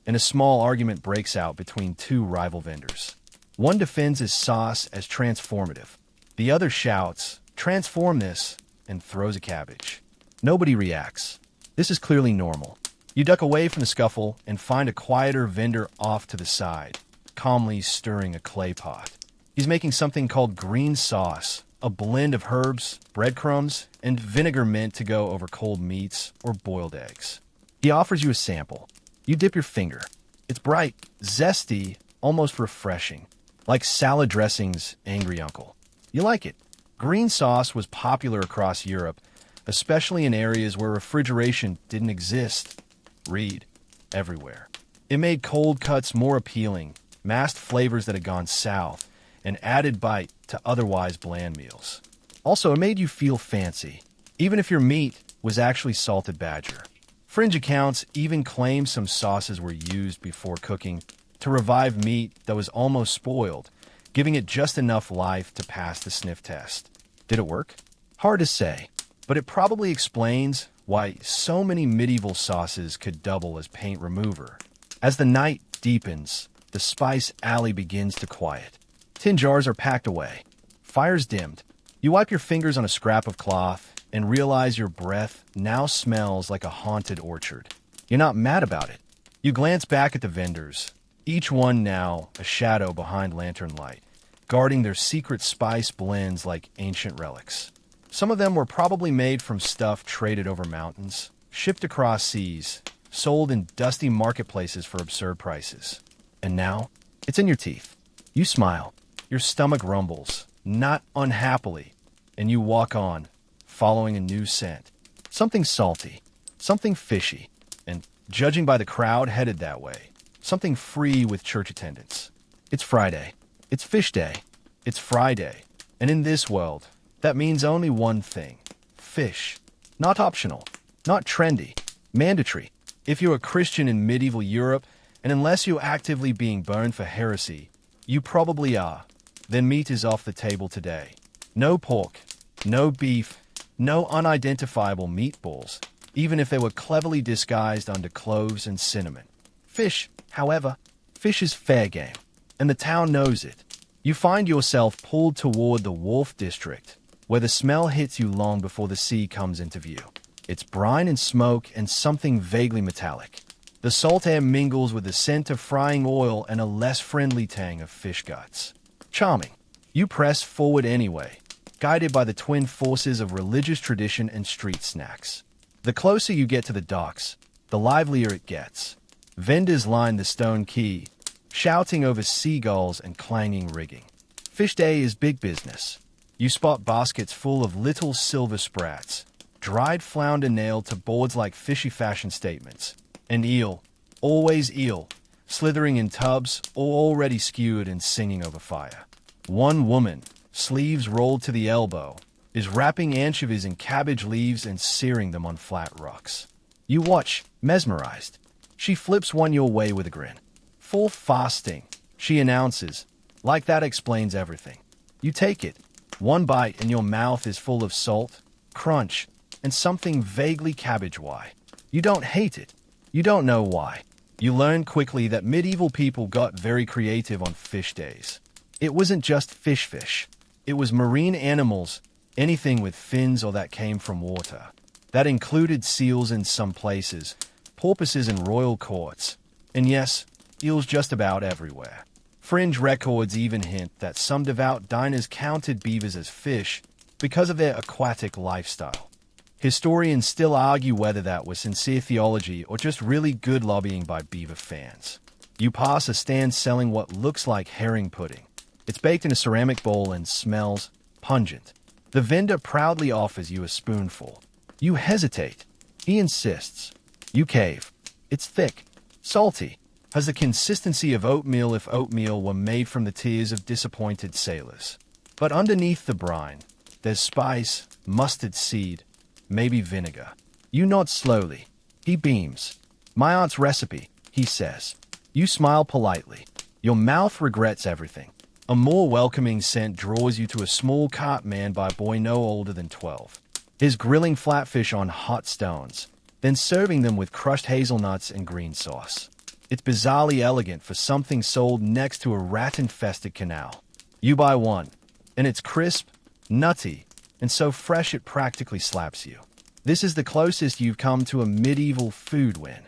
And a small argument breaks out between 2 rival vendors. One defends his sauce as transformative. The other shouts, "Transform this," and throws a cabbage. Nobody reacts. This is clearly normal. You duck away from the scuffle and find a quieter vendor off to the side, calmly stirring a clay pot. He's making something called green sauce, a blend of herbs, breadcrumbs, and vinegar meant to go over cold meats or boiled eggs. He offers you a sample. You dip your finger. It's bright, zesty, almost refreshing, like salad dressing's angry uncle. You like it. Green sauce was popular across Europe, especially in areas where refrigeration didn't exist. Read, everywhere. It made cold cuts more appealing, masked flavors that had gone south, and added bite to otherwise bland meals. Also, it made you feel fancy, even if your meat was actually salted badger. Fringe accounts even claim some sauces were used before cooking to revive meat that was almost spoiled, giving it just enough life to pass the sniff test. Did it work? Hard to say, but it probably explains why so many medieval sauces could double as paint remover. As the night deepens, the spice alley begins to quiet. Tin jars are packed away. Fire's dimmed. You wipe your fingers on a scrap of cloth and realize your breath now smells like a haunted orchard. You're not mad about it. You glance back at the vendors, each one now a shadow behind lantern light, guarding their secret spice blends like ancient relics. Some of them were probably made from stuff traded over mountains, shipped across seas, sold in dusty marketplaces for absurd prices. And now, it's in your teeth. You smile. Your stomach rumbles, not unhappily, and you walk on, following a new scent. Something salty, something fishy, and, judging by the crowd headed that way, something free with church attendance. It's Friday. It's fish day. It's Friday. And in this world, that means only one thing. Fish. Not optional. Not trendy. Mandatory. If you're a Christian in medieval Europe, and unless you're actively being burned for heresy, you probably are, then meat is off the table today. No pork. No beef. No unidentifiable meatballs, even if they were cleverly disguised under cloves and cinnamon. Fish, however, fish is fair game, and the town knows it. You find yourself pulled toward the wharf district, where the smell hits you long before the sea comes into view. It's brine and smoke and something vaguely metallic. The salt air mingles with the scent of frying oil and a less friendly tang of fish guts. Charming. You press forward anyway, guided by the twin forces of religious tradition and street snacks. The closer you get to the docks, the livelier it gets. Vendors line the stone quay, shouting over seagulls and clanging rigging. Fish day is big business. You spot baskets full of little silver sprats, dried flounder nailed to boards like fishy fashion statements, and eel, always eel, slithering in tubs or already skewered and singing over fire. One woman, sleeves rolled to the elbow, is wrapping anchovies in cabbage leaves and searing them on flat rocks. You watch, mesmerized. She flips one your way with a grin. "Full fasting," she announces. Like that explains everything. You take it. One bite and your mouth is full of salt, crunch, and something vaguely cabbage. Why? You don't hate it. You don't know why. You learn quickly that medieval people got very creative on fish days. It wasn't just fish. It was marine animals, anything with fins or that came from water. That included seals in some places, porpoises in royal courts, and yes, eels just about everywhere. Fringe records even hint that some devout diners counted beavers as fish because of their aquatic lifestyle. Historians still argue whether that was sincere theology or just really good lobbying by beaver fans. You pass a stand selling what looks like herring pudding. It's baked in a ceramic bowl and smells pungent. The vendor proudly offers you a spoonful. You hesitate. He insists. You cave. It's thick, salty, has the consistency of oatmeal if oatmeal were made from the tears of disappointed sailors. But underneath the brine, there's spice, mustard seed, maybe vinegar. You nod slowly. He beams. "My aunt's recipe," he says. You smile politely. Your mouth regrets everything. A more welcoming scent draws you to a small cart manned by a boy no older than 12. He's grilling flatfish on hot stones, then serving them with crushed hazelnuts and green sauce. It's bizarrely elegant for something sold next to a rat-infested canal. You buy one, and it's crisp, nutty, and so fresh it practically slaps you. This is the closest you've come to a medieval food win.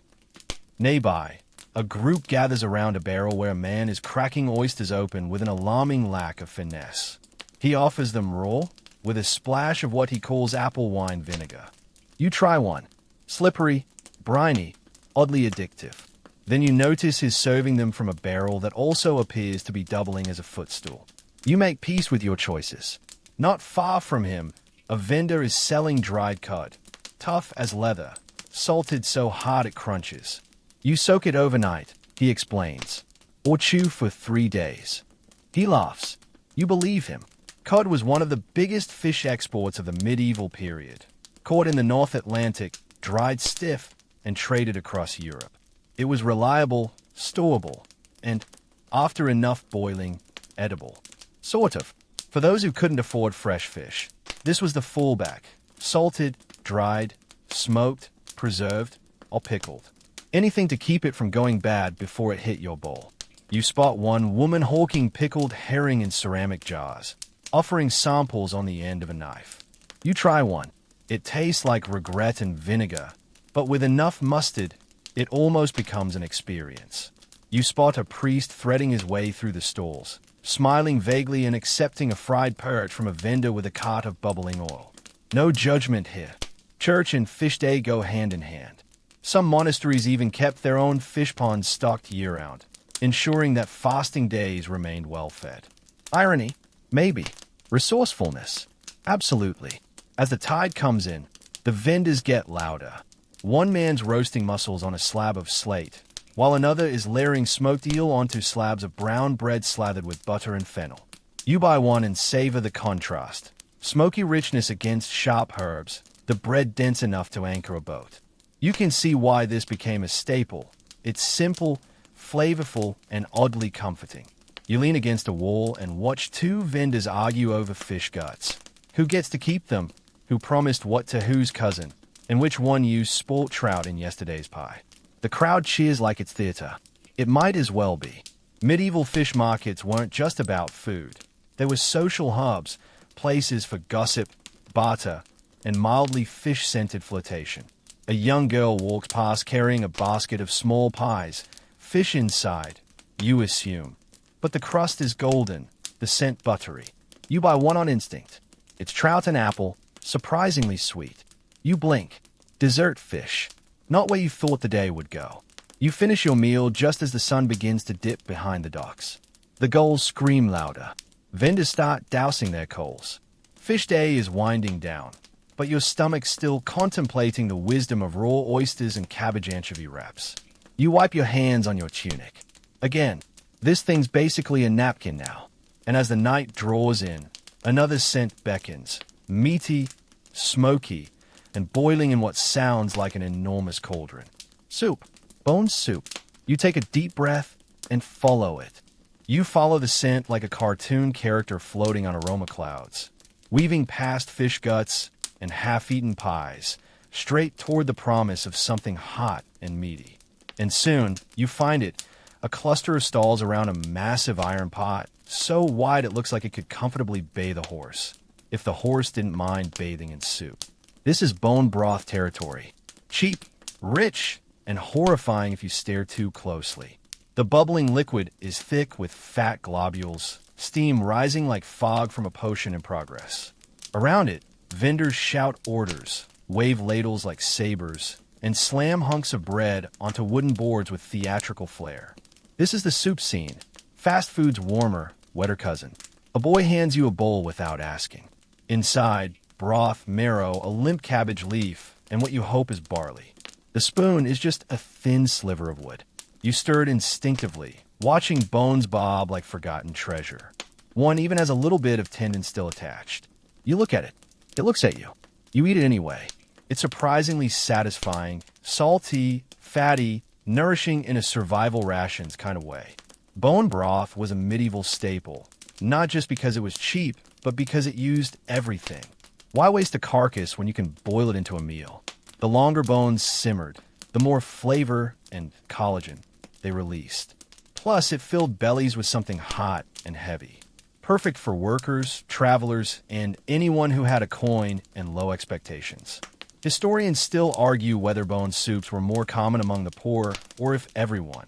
Nearby, a group gathers around a barrel where a man is cracking oysters open with an alarming lack of finesse. He offers them raw, with a splash of what he calls apple wine vinegar. You try one. Slippery, briny, oddly addictive. Then you notice he's serving them from a barrel that also appears to be doubling as a footstool. You make peace with your choices. Not far from him, a vendor is selling dried cod, tough as leather, salted so hard it crunches. You soak it overnight, he explains, or chew for 3 days. He laughs. You believe him. Cod was one of the biggest fish exports of the medieval period. Caught in the North Atlantic, dried stiff, and traded across Europe. It was reliable, storable, and, after enough boiling, edible. Sort of. For those who couldn't afford fresh fish, this was the fallback. Salted, dried, smoked, preserved, or pickled. Anything to keep it from going bad before it hit your bowl. You spot one woman hawking pickled herring in ceramic jars, offering samples on the end of a knife. You try one. It tastes like regret and vinegar, but with enough mustard, it almost becomes an experience. You spot a priest threading his way through the stalls, smiling vaguely and accepting a fried perch from a vendor with a cart of bubbling oil. No judgment here. Church and fish day go hand in hand. Some monasteries even kept their own fish ponds stocked year-round, ensuring that fasting days remained well-fed. Irony? Maybe. Resourcefulness? Absolutely. As the tide comes in, the vendors get louder. One man's roasting mussels on a slab of slate, while another is layering smoked eel onto slabs of brown bread slathered with butter and fennel. You buy one and savor the contrast. Smoky richness against sharp herbs, the bread dense enough to anchor a boat. You can see why this became a staple. It's simple, flavorful, and oddly comforting. You lean against a wall and watch two vendors argue over fish guts. Who gets to keep them? Who promised what to whose cousin? And which one used sport trout in yesterday's pie? The crowd cheers like it's theater. It might as well be. Medieval fish markets weren't just about food. They were social hubs, places for gossip, barter, and mildly fish-scented flirtation. A young girl walks past carrying a basket of small pies, fish inside, you assume. But the crust is golden, the scent buttery. You buy one on instinct. It's trout and apple, surprisingly sweet. You blink. Dessert fish. Not where you thought the day would go. You finish your meal just as the sun begins to dip behind the docks. The gulls scream louder. Vendors start dousing their coals. Fish day is winding down, but your stomach's still contemplating the wisdom of raw oysters and cabbage anchovy wraps. You wipe your hands on your tunic. Again, this thing's basically a napkin now. And as the night draws in, another scent beckons. Meaty, smoky, and boiling in what sounds like an enormous cauldron. Soup. Bone soup. You take a deep breath and follow it. You follow the scent like a cartoon character floating on aroma clouds, weaving past fish guts and half-eaten pies, straight toward the promise of something hot and meaty. And soon, you find it, a cluster of stalls around a massive iron pot, so wide it looks like it could comfortably bathe a horse, if the horse didn't mind bathing in soup. This is bone broth territory. Cheap, rich, and horrifying if you stare too closely. The bubbling liquid is thick with fat globules, steam rising like fog from a potion in progress. Around it, vendors shout orders, wave ladles like sabers, and slam hunks of bread onto wooden boards with theatrical flair. This is the soup scene, fast food's warmer, wetter cousin. A boy hands you a bowl without asking. Inside, broth, marrow, a limp cabbage leaf, and what you hope is barley. The spoon is just a thin sliver of wood. You stir it instinctively, watching bones bob like forgotten treasure. One even has a little bit of tendon still attached. You look at it. It looks at you. You eat it anyway. It's surprisingly satisfying, salty, fatty, nourishing in a survival rations kind of way. Bone broth was a medieval staple, not just because it was cheap, but because it used everything. Why waste a carcass when you can boil it into a meal? The longer bones simmered, the more flavor and collagen they released. Plus, it filled bellies with something hot and heavy. Perfect for workers, travelers, and anyone who had a coin and low expectations. Historians still argue whether bone soups were more common among the poor or if everyone,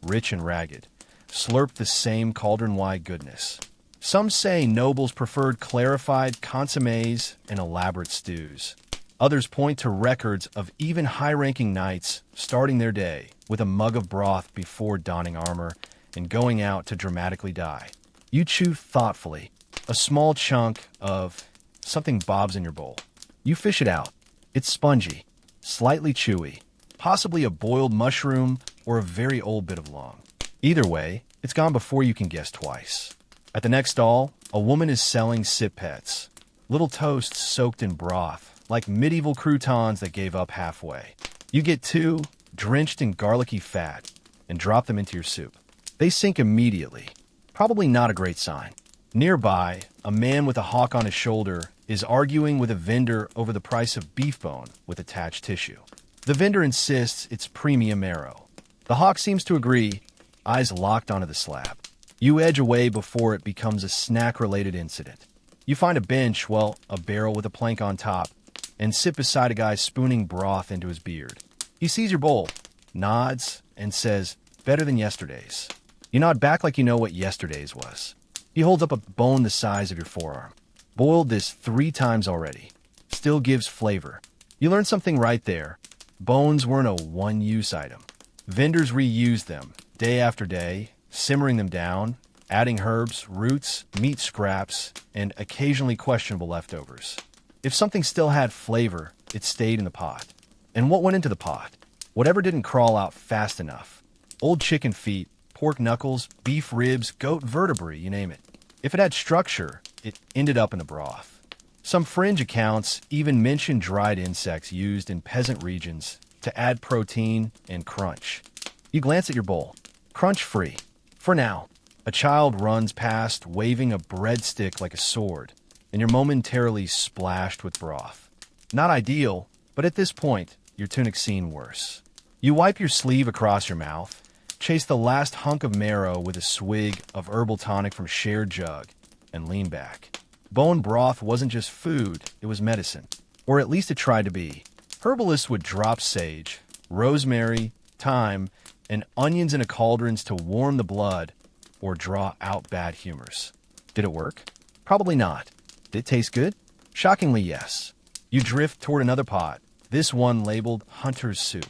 rich and ragged, slurped the same cauldron-wide goodness. Some say nobles preferred clarified consommes and elaborate stews. Others point to records of even high-ranking knights starting their day with a mug of broth before donning armor and going out to dramatically die. You chew thoughtfully. A small chunk of something bobs in your bowl. You fish it out. It's spongy, slightly chewy, possibly a boiled mushroom or a very old bit of long. Either way, it's gone before you can guess twice. At the next stall, a woman is selling sippets, little toasts soaked in broth, like medieval croutons that gave up halfway. You get two, drenched in garlicky fat, and drop them into your soup. They sink immediately. Probably not a great sign. Nearby, a man with a hawk on his shoulder is arguing with a vendor over the price of beef bone with attached tissue. The vendor insists it's premium marrow. The hawk seems to agree, eyes locked onto the slab. You edge away before it becomes a snack-related incident. You find a bench, well, a barrel with a plank on top, and sit beside a guy spooning broth into his beard. He sees your bowl, nods, and says, "Better than yesterday's." You nod back like you know what yesterday's was. He holds up a bone the size of your forearm. Boiled this 3 times already. Still gives flavor. You learn something right there. Bones weren't a one-use item. Vendors reused them, day after day, simmering them down, adding herbs, roots, meat scraps, and occasionally questionable leftovers. If something still had flavor, it stayed in the pot. And what went into the pot? Whatever didn't crawl out fast enough. Old chicken feet, pork knuckles, beef ribs, goat vertebrae, you name it. If it had structure, it ended up in the broth. Some fringe accounts even mention dried insects used in peasant regions to add protein and crunch. You glance at your bowl. Crunch-free. For now. A child runs past, waving a breadstick like a sword, and you're momentarily splashed with broth. Not ideal, but at this point, your tunic's seen worse. You wipe your sleeve across your mouth, chase the last hunk of marrow with a swig of herbal tonic from shared jug, and lean back. Bone broth wasn't just food, it was medicine. Or at least it tried to be. Herbalists would drop sage, rosemary, thyme, and onions in a cauldrons to warm the blood or draw out bad humors. Did it work? Probably not. Did it taste good? Shockingly, yes. You drift toward another pot, this one labeled Hunter's Soup.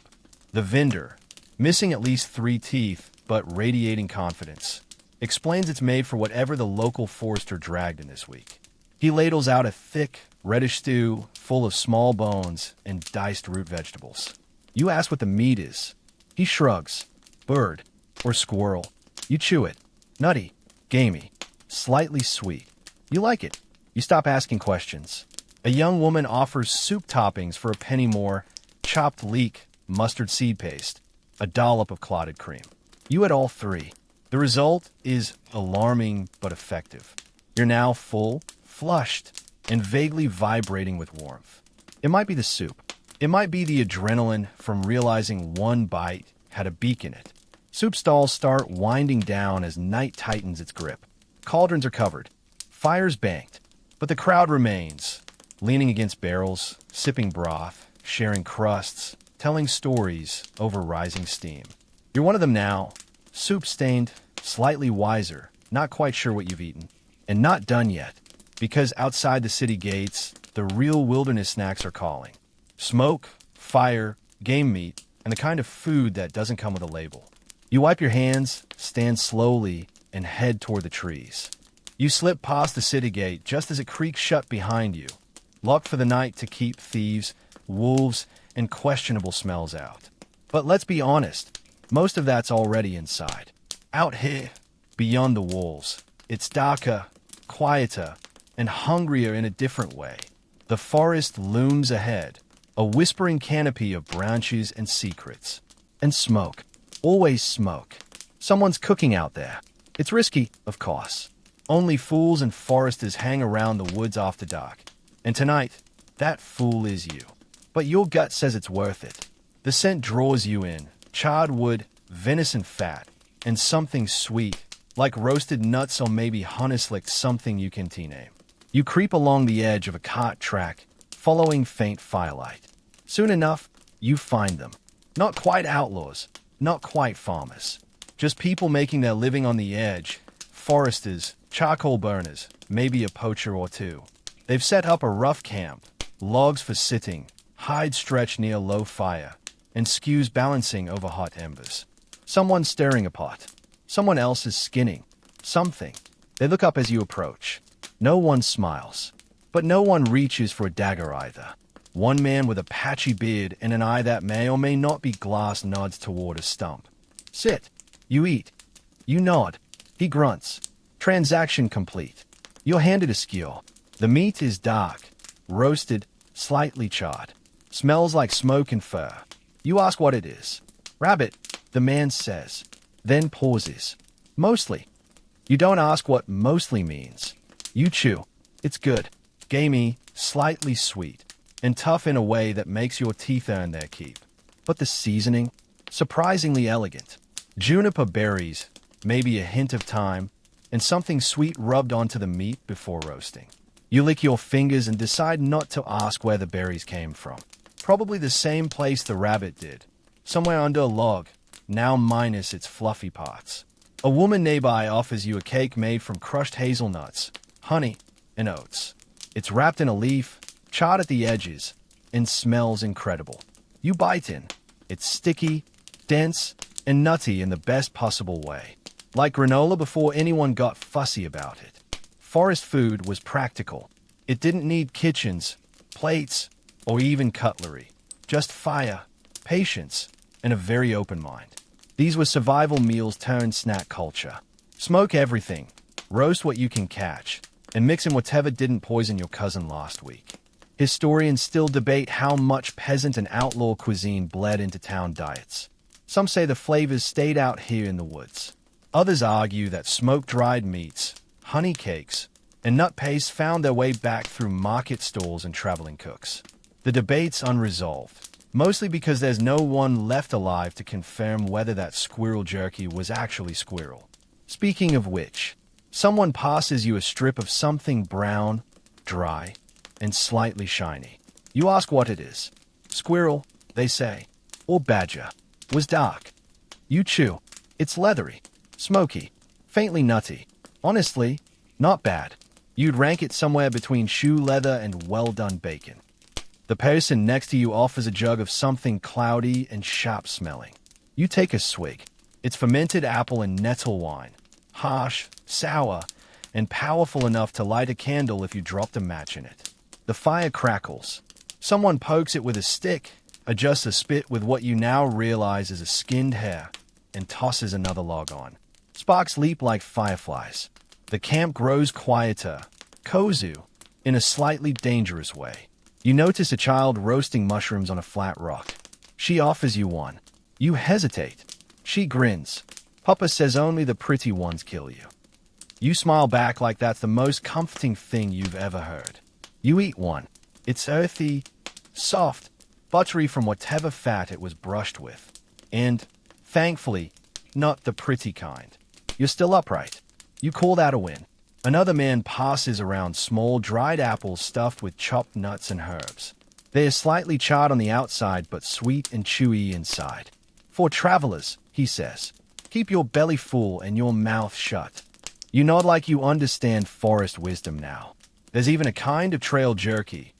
The vendor, missing at least 3 teeth, but radiating confidence, explains it's made for whatever the local forester dragged in this week. He ladles out a thick, reddish stew full of small bones and diced root vegetables. You ask what the meat is. He shrugs. Bird or squirrel. You chew it. Nutty, gamey, slightly sweet. You like it. You stop asking questions. A young woman offers soup toppings for a penny more, chopped leek, mustard seed paste, a dollop of clotted cream. You add all three. The result is alarming but effective. You're now full, flushed, and vaguely vibrating with warmth. It might be the soup. It might be the adrenaline from realizing one bite had a beak in it. Soup stalls start winding down as night tightens its grip. Cauldrons are covered. Fires banked. But the crowd remains, leaning against barrels, sipping broth, sharing crusts, telling stories over rising steam. You're one of them now, soup-stained, slightly wiser, not quite sure what you've eaten. And not done yet, because outside the city gates, the real wilderness snacks are calling. Smoke, fire, game meat, and the kind of food that doesn't come with a label. You wipe your hands, stand slowly, and head toward the trees. You slip past the city gate just as it creaks shut behind you, locked for the night to keep thieves, wolves, and questionable smells out. But let's be honest, most of that's already inside. Out here, beyond the walls, it's darker, quieter, and hungrier in a different way. The forest looms ahead, a whispering canopy of branches and secrets. And smoke. Always smoke. Someone's cooking out there. It's risky, of course. Only fools and foresters hang around the woods after dark. And tonight, that fool is you. But your gut says it's worth it. The scent draws you in. Charred wood, venison fat, and something sweet, like roasted nuts or maybe honey-slicked something you can name. You creep along the edge of a cart track, following faint firelight. Soon enough, you find them. Not quite outlaws, not quite farmers. Just people making their living on the edge. Foresters, charcoal burners, maybe a poacher or two. They've set up a rough camp, logs for sitting, hides stretched near low fire, and skewers balancing over hot embers. Someone's stirring a pot. Someone else is skinning. Something. They look up as you approach. No one smiles. But no one reaches for a dagger either. One man with a patchy beard and an eye that may or may not be glass nods toward a stump. Sit. You eat. You nod. He grunts. Transaction complete. You're handed a skewer. The meat is dark, roasted, slightly charred. Smells like smoke and fur. You ask what it is. Rabbit, the man says. Then pauses. Mostly. You don't ask what mostly means. You chew. It's good. Gamey, slightly sweet, and tough in a way that makes your teeth earn their keep. But the seasoning? Surprisingly elegant. Juniper berries, maybe a hint of thyme, and something sweet rubbed onto the meat before roasting. You lick your fingers and decide not to ask where the berries came from. Probably the same place the rabbit did. Somewhere under a log, now minus its fluffy parts. A woman nearby offers you a cake made from crushed hazelnuts, honey, and oats. It's wrapped in a leaf, charred at the edges, and smells incredible. You bite in. It's sticky, dense, and nutty in the best possible way. Like granola before anyone got fussy about it. Forest food was practical. It didn't need kitchens, plates, or even cutlery. Just fire, patience, and a very open mind. These were survival meals turned snack culture. Smoke everything, roast what you can catch, and mix in whatever didn't poison your cousin last week. Historians still debate how much peasant and outlaw cuisine bled into town diets. Some say the flavors stayed out here in the woods. Others argue that smoke-dried meats, honey cakes, and nut paste found their way back through market stalls and traveling cooks. The debate's unresolved, mostly because there's no one left alive to confirm whether that squirrel jerky was actually squirrel. Speaking of which, someone passes you a strip of something brown, dry, and slightly shiny. You ask what it is. Squirrel, they say, or badger. Was dark. You chew. It's leathery, smoky, faintly nutty. Honestly, not bad. You'd rank it somewhere between shoe leather and well-done bacon. The person next to you offers a jug of something cloudy and sharp-smelling. You take a swig. It's fermented apple and nettle wine. Harsh, sour, and powerful enough to light a candle if you dropped a match in it. The fire crackles. Someone pokes it with a stick, adjusts a spit with what you now realize is a skinned hair, and tosses another log on. Sparks leap like fireflies. The camp grows quieter, cozy, in a slightly dangerous way. You notice a child roasting mushrooms on a flat rock. She offers you one. You hesitate. She grins. Papa says only the pretty ones kill you. You smile back like that's the most comforting thing you've ever heard. You eat one. It's earthy, soft, buttery from whatever fat it was brushed with. And, thankfully, not the pretty kind. You're still upright. You call that a win. Another man passes around small dried apples stuffed with chopped nuts and herbs. They are slightly charred on the outside but sweet and chewy inside. For travelers, he says, keep your belly full and your mouth shut. You nod like you understand forest wisdom now. There's even a kind of trail jerky,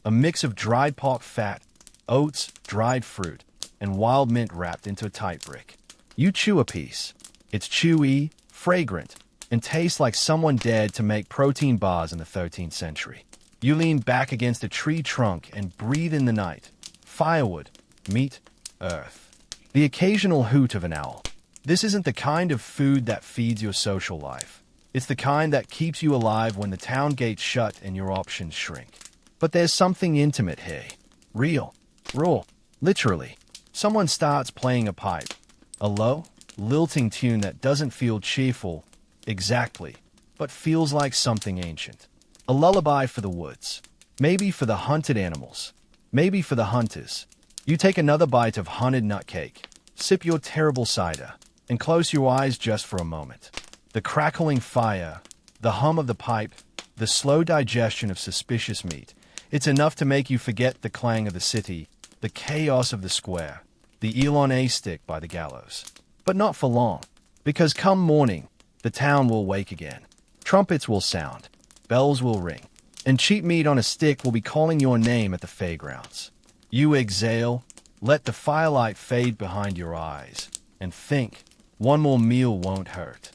a mix of dried pork fat, oats, dried fruit, and wild mint wrapped into a tight brick. You chew a piece. It's chewy, fragrant, and tastes like someone dared to make protein bars in the 13th century. You lean back against a tree trunk and breathe in the night. Firewood, meat, earth. The occasional hoot of an owl. This isn't the kind of food that feeds your social life. It's the kind that keeps you alive when the town gates shut and your options shrink. But there's something intimate here. Real. Raw. Literally. Someone starts playing a pipe. A low, lilting tune that doesn't feel cheerful, exactly, but feels like something ancient. A lullaby for the woods. Maybe for the hunted animals. Maybe for the hunters. You take another bite of hunted nut cake, sip your terrible cider, and close your eyes just for a moment. The crackling fire, the hum of the pipe, the slow digestion of suspicious meat. It's enough to make you forget the clang of the city, the chaos of the square, the Elon A stick by the gallows. But not for long, because come morning, the town will wake again. Trumpets will sound, bells will ring, and cheap meat on a stick will be calling your name at the fairgrounds. You exhale, let the firelight fade behind your eyes, and think, one more meal won't hurt.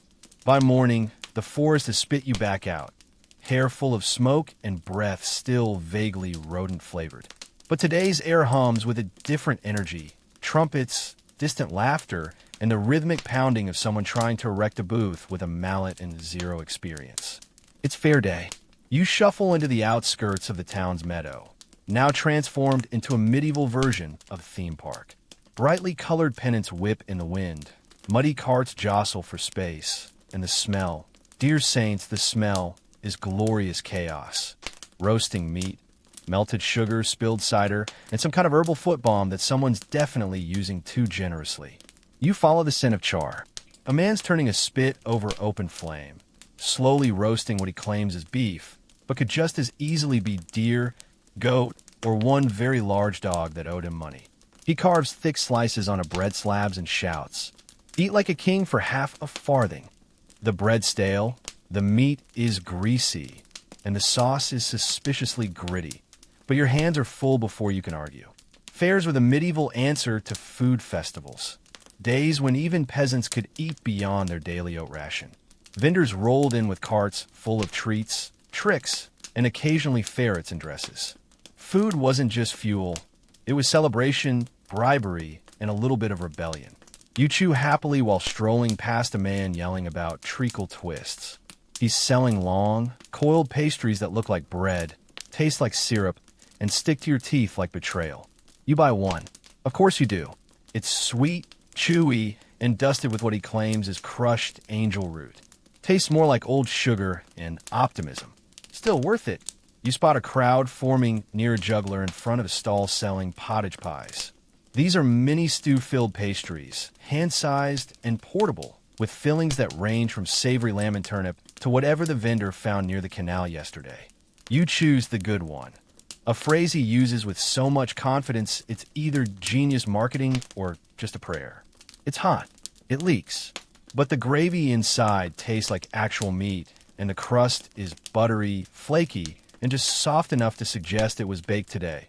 By morning, the forest has spit you back out, hair full of smoke and breath still vaguely rodent-flavored. But today's air hums with a different energy, trumpets, distant laughter, and the rhythmic pounding of someone trying to erect a booth with a mallet and zero experience. It's fair day. You shuffle into the outskirts of the town's meadow, now transformed into a medieval version of a theme park. Brightly colored pennants whip in the wind, muddy carts jostle for space, and the smell, dear saints, the smell is glorious chaos. Roasting meat, melted sugar, spilled cider, and some kind of herbal foot balm that someone's definitely using too generously. You follow the scent of char. A man's turning a spit over open flame, slowly roasting what he claims is beef, but could just as easily be deer, goat, or one very large dog that owed him money. He carves thick slices onto bread slabs and shouts, "Eat like a king for half a farthing." The bread's stale, the meat is greasy, and the sauce is suspiciously gritty. But your hands are full before you can argue. Fairs were the medieval answer to food festivals. Days when even peasants could eat beyond their daily oat ration. Vendors rolled in with carts full of treats, tricks, and occasionally ferrets in dresses. Food wasn't just fuel. It was celebration, bribery, and a little bit of rebellion. You chew happily while strolling past a man yelling about treacle twists. He's selling long, coiled pastries that look like bread, taste like syrup, and stick to your teeth like betrayal. You buy one. Of course you do. It's sweet, chewy, and dusted with what he claims is crushed angel root. Tastes more like old sugar and optimism. Still worth it. You spot a crowd forming near a juggler in front of a stall selling pottage pies. These are mini stew-filled pastries, hand-sized and portable, with fillings that range from savory lamb and turnip to whatever the vendor found near the canal yesterday. You choose the good one. A phrase he uses with so much confidence it's either genius marketing or just a prayer. It's hot. It leaks. But the gravy inside tastes like actual meat, and the crust is buttery, flaky, and just soft enough to suggest it was baked today.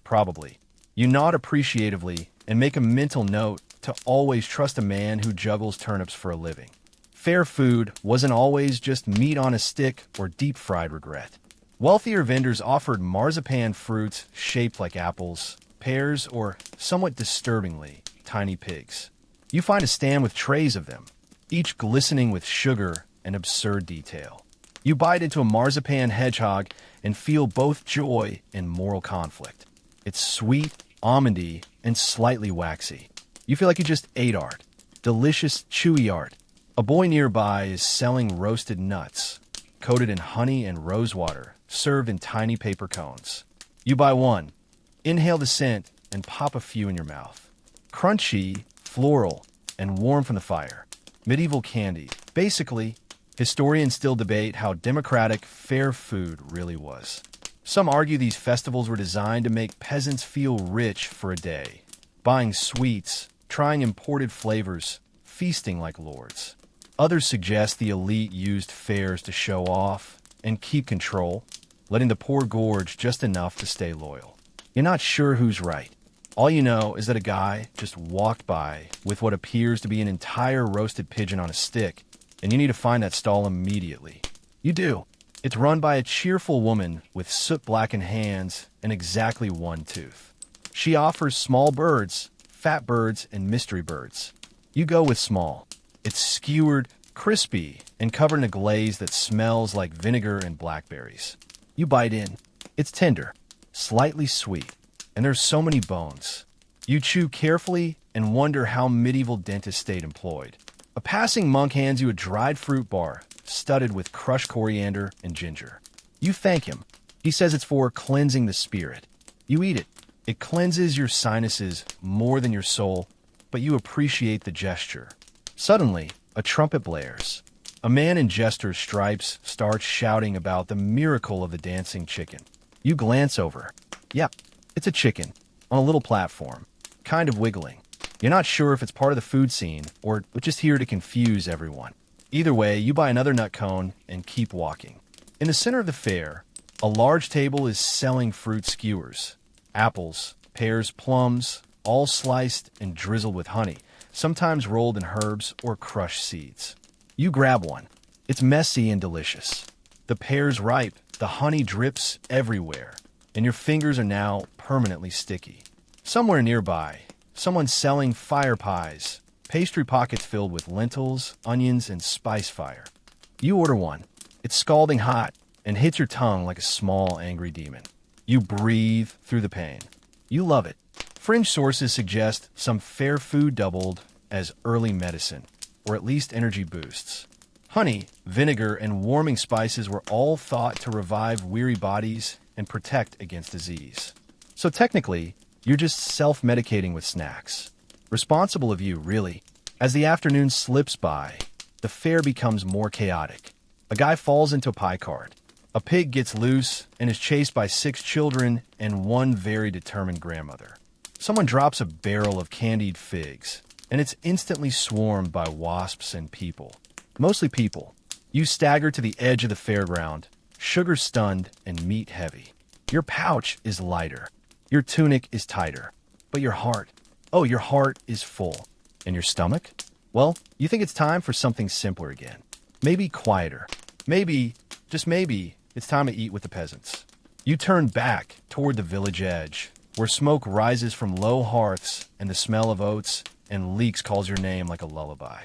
Probably. You nod appreciatively and make a mental note to always trust a man who juggles turnips for a living. Fair food wasn't always just meat on a stick or deep-fried regret. Wealthier vendors offered marzipan fruits shaped like apples, pears, or, somewhat disturbingly, tiny pigs. You find a stand with trays of them, each glistening with sugar and absurd detail. You bite into a marzipan hedgehog and feel both joy and moral conflict. It's sweet, almondy, and slightly waxy. You feel like you just ate art. Delicious, chewy art. A boy nearby is selling roasted nuts, coated in honey and rosewater, served in tiny paper cones. You buy one, inhale the scent, and pop a few in your mouth. Crunchy, floral, and warm from the fire. Medieval candy. Basically, historians still debate how democratic fair food really was. Some argue these festivals were designed to make peasants feel rich for a day, buying sweets, trying imported flavors, feasting like lords. Others suggest the elite used fairs to show off and keep control, letting the poor gorge just enough to stay loyal. You're not sure who's right. All you know is that a guy just walked by with what appears to be an entire roasted pigeon on a stick, and you need to find that stall immediately. You do. It's run by a cheerful woman with soot-blackened hands and exactly one tooth. She offers small birds, fat birds, and mystery birds. You go with small. It's skewered, crispy, and covered in a glaze that smells like vinegar and blackberries. You bite in. It's tender, slightly sweet, and there's so many bones. You chew carefully and wonder how medieval dentists stayed employed. A passing monk hands you a dried fruit bar studded with crushed coriander and ginger. You thank him. He says it's for cleansing the spirit. You eat it. It cleanses your sinuses more than your soul, but you appreciate the gesture. Suddenly, a trumpet blares. A man in jester's stripes starts shouting about the miracle of the dancing chicken. You glance over. Yep, it's a chicken, on a little platform, kind of wiggling. You're not sure if it's part of the food scene or just here to confuse everyone. Either way, you buy another nut cone and keep walking. In the center of the fair, a large table is selling fruit skewers. Apples, pears, plums, all sliced and drizzled with honey, sometimes rolled in herbs or crushed seeds. You grab one. It's messy and delicious. The pear's ripe, the honey drips everywhere, and your fingers are now permanently sticky. Somewhere nearby, someone's selling fire pies, pastry pockets filled with lentils, onions, and spice fire. You order one. It's scalding hot and hits your tongue like a small, angry demon. You breathe through the pain. You love it. Fringe sources suggest some fair food doubled as early medicine, or at least energy boosts. Honey, vinegar, and warming spices were all thought to revive weary bodies and protect against disease. So technically, you're just self-medicating with snacks. Responsible of you, really. As the afternoon slips by, the fair becomes more chaotic. A guy falls into a pie cart. A pig gets loose and is chased by 6 children and one very determined grandmother. Someone drops a barrel of candied figs, and it's instantly swarmed by wasps and people. Mostly people. You stagger to the edge of the fairground, sugar-stunned and meat-heavy. Your pouch is lighter. Your tunic is tighter. But your heart is full. And your stomach? Well, you think it's time for something simpler again. Maybe quieter. Maybe, just maybe, it's time to eat with the peasants. You turn back toward the village edge, where smoke rises from low hearths and the smell of oats and leeks calls your name like a lullaby.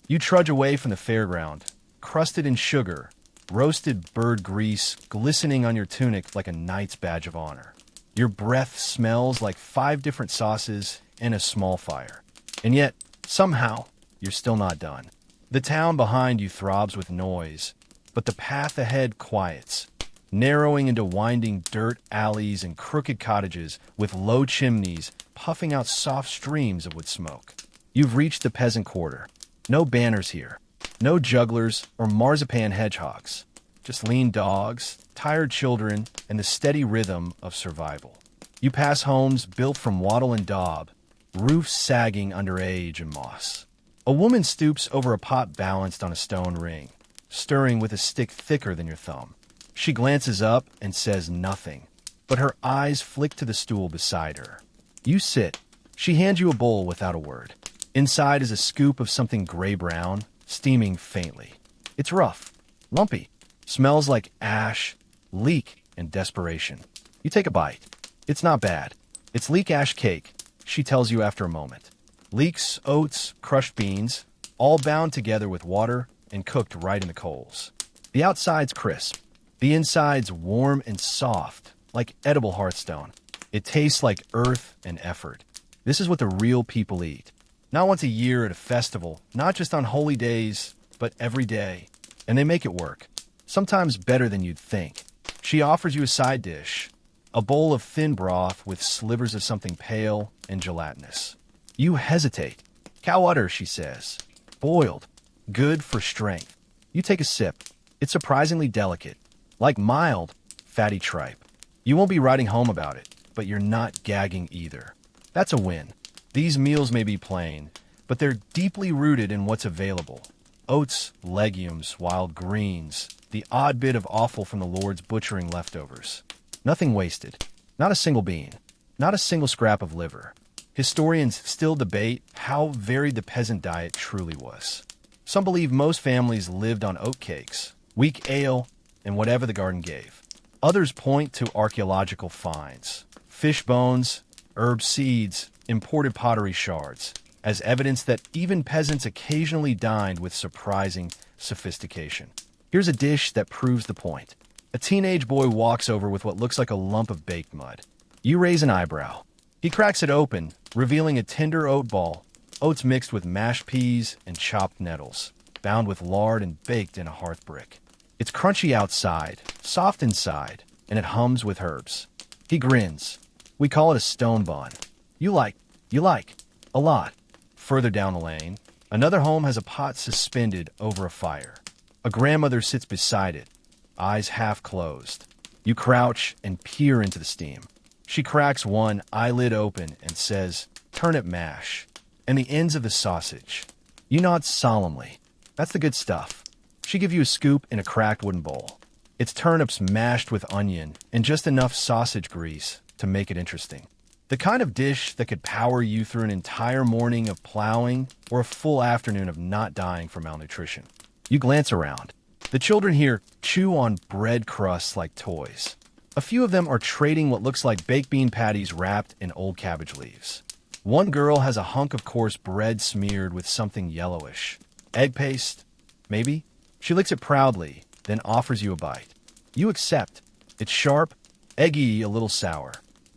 You trudge away from the fairground, crusted in sugar, roasted bird grease glistening on your tunic like a knight's badge of honor. Your breath smells like 5 different sauces and a small fire. And yet, somehow, you're still not done. The town behind you throbs with noise, but the path ahead quiets, narrowing into winding dirt alleys and crooked cottages with low chimneys puffing out soft streams of wood smoke. You've reached the peasant quarter. No banners here. No jugglers or marzipan hedgehogs. Just lean dogs, tired children, and the steady rhythm of survival. You pass homes built from wattle and daub, roofs sagging under age and moss. A woman stoops over a pot balanced on a stone ring, stirring with a stick thicker than your thumb. She glances up and says nothing, but her eyes flick to the stool beside her. You sit. She hands you a bowl without a word. Inside is a scoop of something gray-brown, steaming faintly. It's rough, lumpy, smells like ash, leek, and desperation. You take a bite. It's not bad. It's leek ash cake, she tells you after a moment. Leeks, oats, crushed beans, all bound together with water and cooked right in the coals. The outside's crisp. The inside's warm and soft, like edible hearthstone. It tastes like earth and effort. This is what the real people eat. Not once a year at a festival, not just on holy days, but every day. And they make it work. Sometimes better than you'd think. She offers you a side dish, a bowl of thin broth with slivers of something pale and gelatinous. You hesitate. Cow udder, she says. Boiled. Good for strength. You take a sip. It's surprisingly delicate. Like mild, fatty tripe. You won't be writing home about it, but you're not gagging either. That's a win. These meals may be plain, but they're deeply rooted in what's available. Oats, legumes, wild greens, the odd bit of offal from the Lord's butchering leftovers. Nothing wasted. Not a single bean. Not a single scrap of liver. Historians still debate how varied the peasant diet truly was. Some believe most families lived on oatcakes, weak ale, and whatever the garden gave. Others point to archaeological finds, fish bones, herb seeds, imported pottery shards, as evidence that even peasants occasionally dined with surprising sophistication. Here's a dish that proves the point. A teenage boy walks over with what looks like a lump of baked mud. You raise an eyebrow. He cracks it open, revealing a tender oat ball, oats mixed with mashed peas and chopped nettles, bound with lard and baked in a hearth brick. It's crunchy outside, soft inside, and it hums with herbs. He grins. We call it a stone bun. You like, a lot. Further down the lane, another home has a pot suspended over a fire. A grandmother sits beside it, eyes half closed. You crouch and peer into the steam. She cracks one eyelid open and says, "Turnip mash," and the ends of the sausage. You nod solemnly. That's the good stuff. She gives you a scoop in a cracked wooden bowl. It's turnips mashed with onion and just enough sausage grease to make it interesting. The kind of dish that could power you through an entire morning of plowing or a full afternoon of not dying from malnutrition. You glance around. The children here chew on bread crusts like toys. A few of them are trading what looks like baked bean patties wrapped in old cabbage leaves. One girl has a hunk of coarse bread smeared with something yellowish. Egg paste? Maybe? She licks it proudly, then offers you a bite. You accept. It's sharp, eggy, a little sour.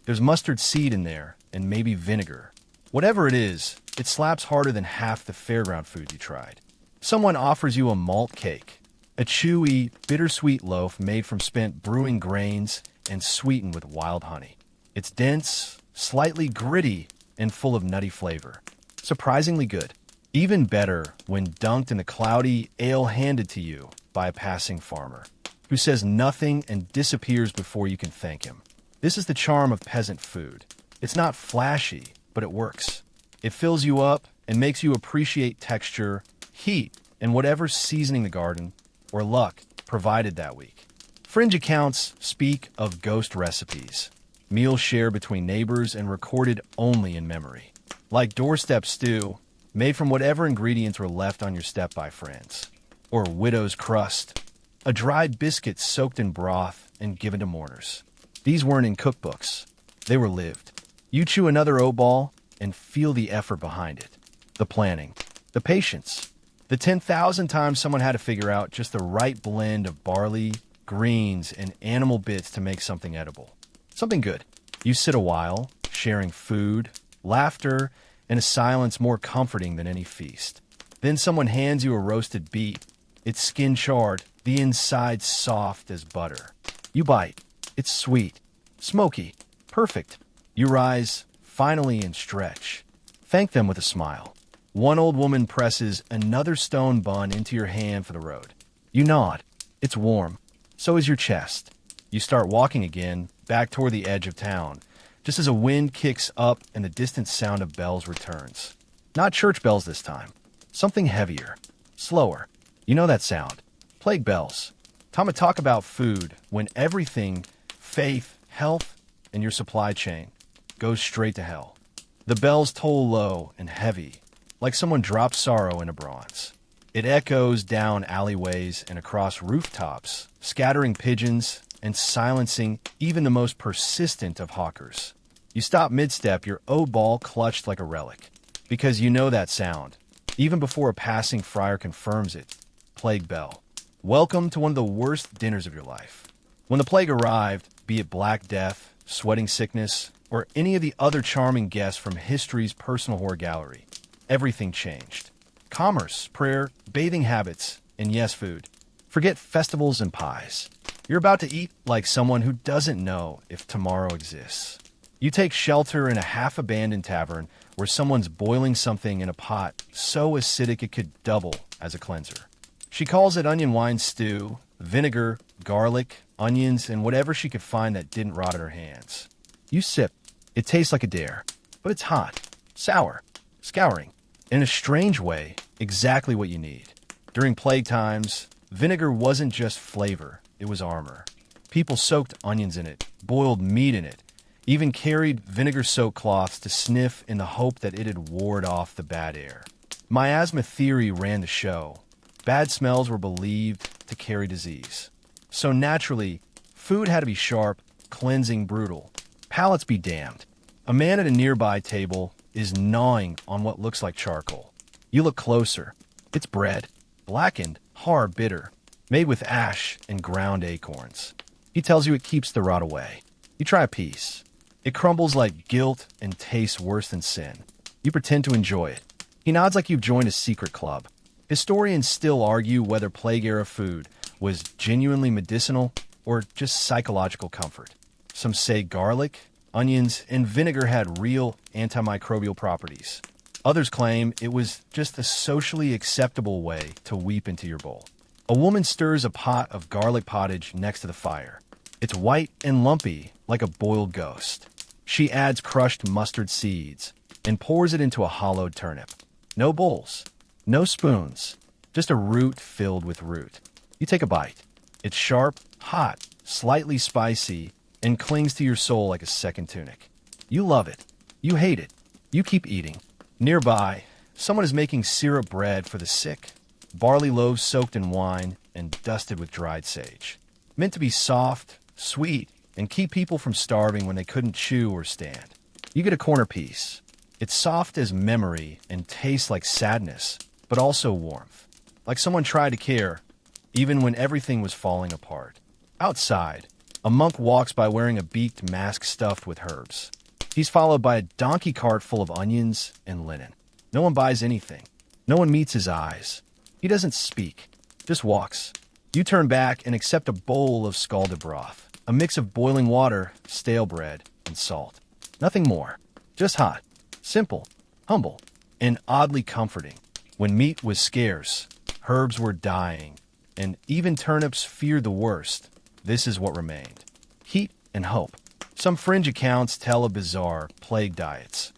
There's mustard seed in there, and maybe vinegar. Whatever it is, it slaps harder than half the fairground food you tried. Someone offers you a malt cake, a chewy, bittersweet loaf made from spent brewing grains and sweetened with wild honey. It's dense, slightly gritty, and full of nutty flavor. Surprisingly good. Even better when dunked in the cloudy ale handed to you by a passing farmer, who says nothing and disappears before you can thank him. This is the charm of peasant food. It's not flashy, but it works. It fills you up and makes you appreciate texture, heat, and whatever seasoning the garden or luck provided that week. Fringe accounts speak of ghost recipes, meals shared between neighbors and recorded only in memory. Like doorstep stew, made from whatever ingredients were left on your step by friends. Or widow's crust, a dried biscuit soaked in broth and given to mourners. These weren't in cookbooks. They were lived. You chew another oat ball and feel the effort behind it. The planning. The patience. The 10,000 times someone had to figure out just the right blend of barley, greens, and animal bits to make something edible. Something good. You sit a while, sharing food, laughter, and a silence more comforting than any feast. Then someone hands you a roasted beet. It's skin charred, the inside soft as butter. You bite. It's sweet, smoky, perfect. You rise, finally, and stretch. Thank them with a smile. One old woman presses another stone bun into your hand for the road. You nod. It's warm. So is your chest. You start walking again, back toward the edge of town, just as a wind kicks up and the distant sound of bells returns. Not church bells this time. Something heavier. Slower. You know that sound. Plague bells. Time to talk about food when everything, faith, health, and your supply chain, goes straight to hell. The bells toll low and heavy, like someone dropped sorrow into bronze. It echoes down alleyways and across rooftops, scattering pigeons and silencing even the most persistent of hawkers. You stop mid-step, your oat ball clutched like a relic, because you know that sound, even before a passing friar confirms it. Plague bell. Welcome to one of the worst dinners of your life. When the plague arrived, be it Black Death, sweating sickness, or any of the other charming guests from history's personal horror gallery, everything changed. Commerce, prayer, bathing habits, and yes, food. Forget festivals and pies. You're about to eat like someone who doesn't know if tomorrow exists. You take shelter in a half-abandoned tavern where someone's boiling something in a pot so acidic it could double as a cleanser. She calls it onion wine stew, vinegar, garlic, onions, and whatever she could find that didn't rot in her hands. You sip. It tastes like a dare, but it's hot, sour, scouring. In a strange way, exactly what you need. During plague times, vinegar wasn't just flavor, it was armor. People soaked onions in it, boiled meat in it, even carried vinegar-soaked cloths to sniff in the hope that it'd ward off the bad air. Miasma theory ran the show. Bad smells were believed to carry disease. So naturally, food had to be sharp, cleansing, brutal. Palates be damned. A man at a nearby table is gnawing on what looks like charcoal. You look closer. It's bread, blackened, hard, bitter, made with ash and ground acorns. He tells you it keeps the rot away. You try a piece. It crumbles like guilt and tastes worse than sin. You pretend to enjoy it. He nods like you've joined a secret club. Historians still argue whether plague-era food was genuinely medicinal or just psychological comfort. Some say garlic, onions, and vinegar had real antimicrobial properties. Others claim it was just a socially acceptable way to weep into your bowl. A woman stirs a pot of garlic pottage next to the fire. It's white and lumpy, like a boiled ghost. She adds crushed mustard seeds and pours it into a hollowed turnip. No bowls, no spoons, just a root filled with root. You take a bite. It's sharp, hot, slightly spicy, and clings to your soul like a second tunic. You love it. You hate it. You keep eating. Nearby, someone is making syrup bread for the sick, barley loaves soaked in wine and dusted with dried sage. Meant to be soft, sweet, and keep people from starving when they couldn't chew or stand. You get a corner piece. It's soft as memory and tastes like sadness, but also warmth. Like someone tried to care, even when everything was falling apart. Outside, a monk walks by wearing a beaked mask stuffed with herbs. He's followed by a donkey cart full of onions and linen. No one buys anything. No one meets his eyes. He doesn't speak, just walks. You turn back and accept a bowl of scalded broth. A mix of boiling water, stale bread, and salt. Nothing more. Just hot, simple, humble, and oddly comforting. When meat was scarce, herbs were dying, and even turnips feared the worst, this is what remained. Heat and hope. Some fringe accounts tell of bizarre plague diets.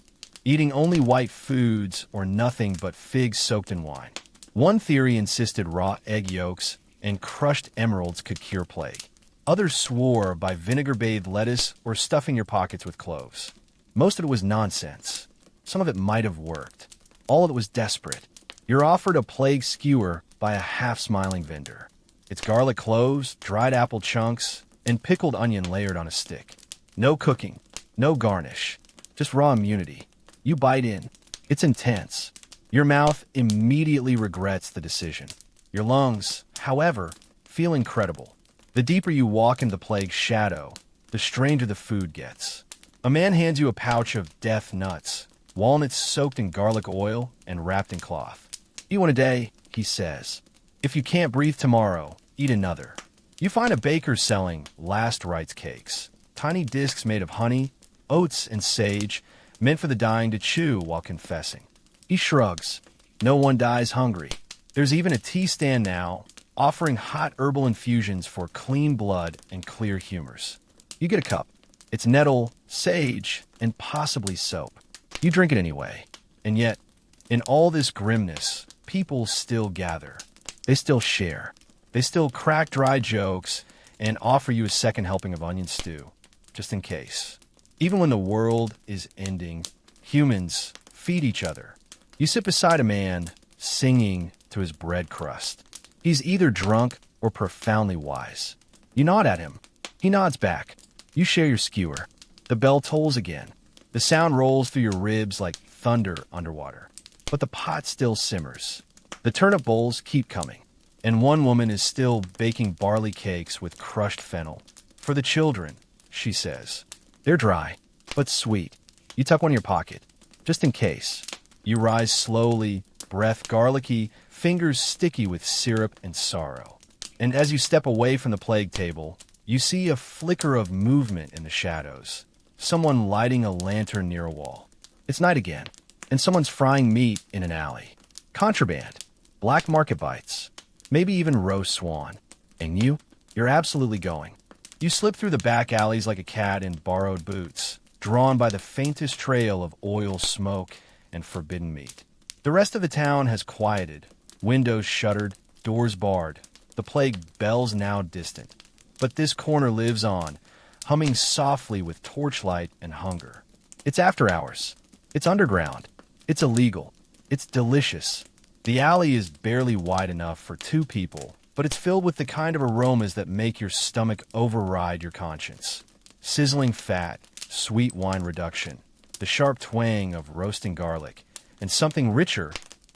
Eating only white foods or nothing but figs soaked in wine. One theory insisted raw egg yolks and crushed emeralds could cure plague. Others swore by vinegar-bathed lettuce or stuffing your pockets with cloves. Most of it was nonsense. Some of it might have worked. All of it was desperate. You're offered a plague skewer by a half-smiling vendor. It's garlic cloves, dried apple chunks, and pickled onion layered on a stick. No cooking, no garnish, just raw immunity. You bite in. It's intense. Your mouth immediately regrets the decision. Your lungs, however, feel incredible. The deeper you walk into the plague's shadow, the stranger the food gets. A man hands you a pouch of death nuts, walnuts soaked in garlic oil and wrapped in cloth. "You want a day," he says. "If you can't breathe tomorrow, eat another." You find a baker selling last rites cakes, tiny discs made of honey, oats, and sage, meant for the dying to chew while confessing. He shrugs. No one dies hungry. There's even a tea stand now, offering hot herbal infusions for clean blood and clear humors. You get a cup. It's nettle, sage, and possibly soap. You drink it anyway. And yet, in all this grimness, people still gather. They still share. They still crack dry jokes and offer you a second helping of onion stew, just in case. Even when the world is ending, humans feed each other. You sit beside a man singing to his bread crust. He's either drunk or profoundly wise. You nod at him. He nods back. You share your skewer. The bell tolls again. The sound rolls through your ribs like thunder underwater. But the pot still simmers. The turnip bowls keep coming. And one woman is still baking barley cakes with crushed fennel. For the children, she says. They're dry, but sweet. You tuck one in your pocket, just in case. You rise slowly, breath garlicky, fingers sticky with syrup and sorrow. And as you step away from the plague table, you see a flicker of movement in the shadows. Someone lighting a lantern near a wall. It's night again, and someone's frying meat in an alley. Contraband, black market bites, maybe even roast swan. And you're absolutely going. You slip through the back alleys like a cat in borrowed boots, drawn by the faintest trail of oil, smoke, and forbidden meat. The rest of the town has quieted, windows shuttered, doors barred, the plague bells now distant. But this corner lives on, humming softly with torchlight and hunger. It's after hours. It's underground. It's illegal. It's delicious. The alley is barely wide enough for two people, but it's filled with the kind of aromas that make your stomach override your conscience. Sizzling fat, sweet wine reduction, the sharp twang of roasting garlic, and something richer,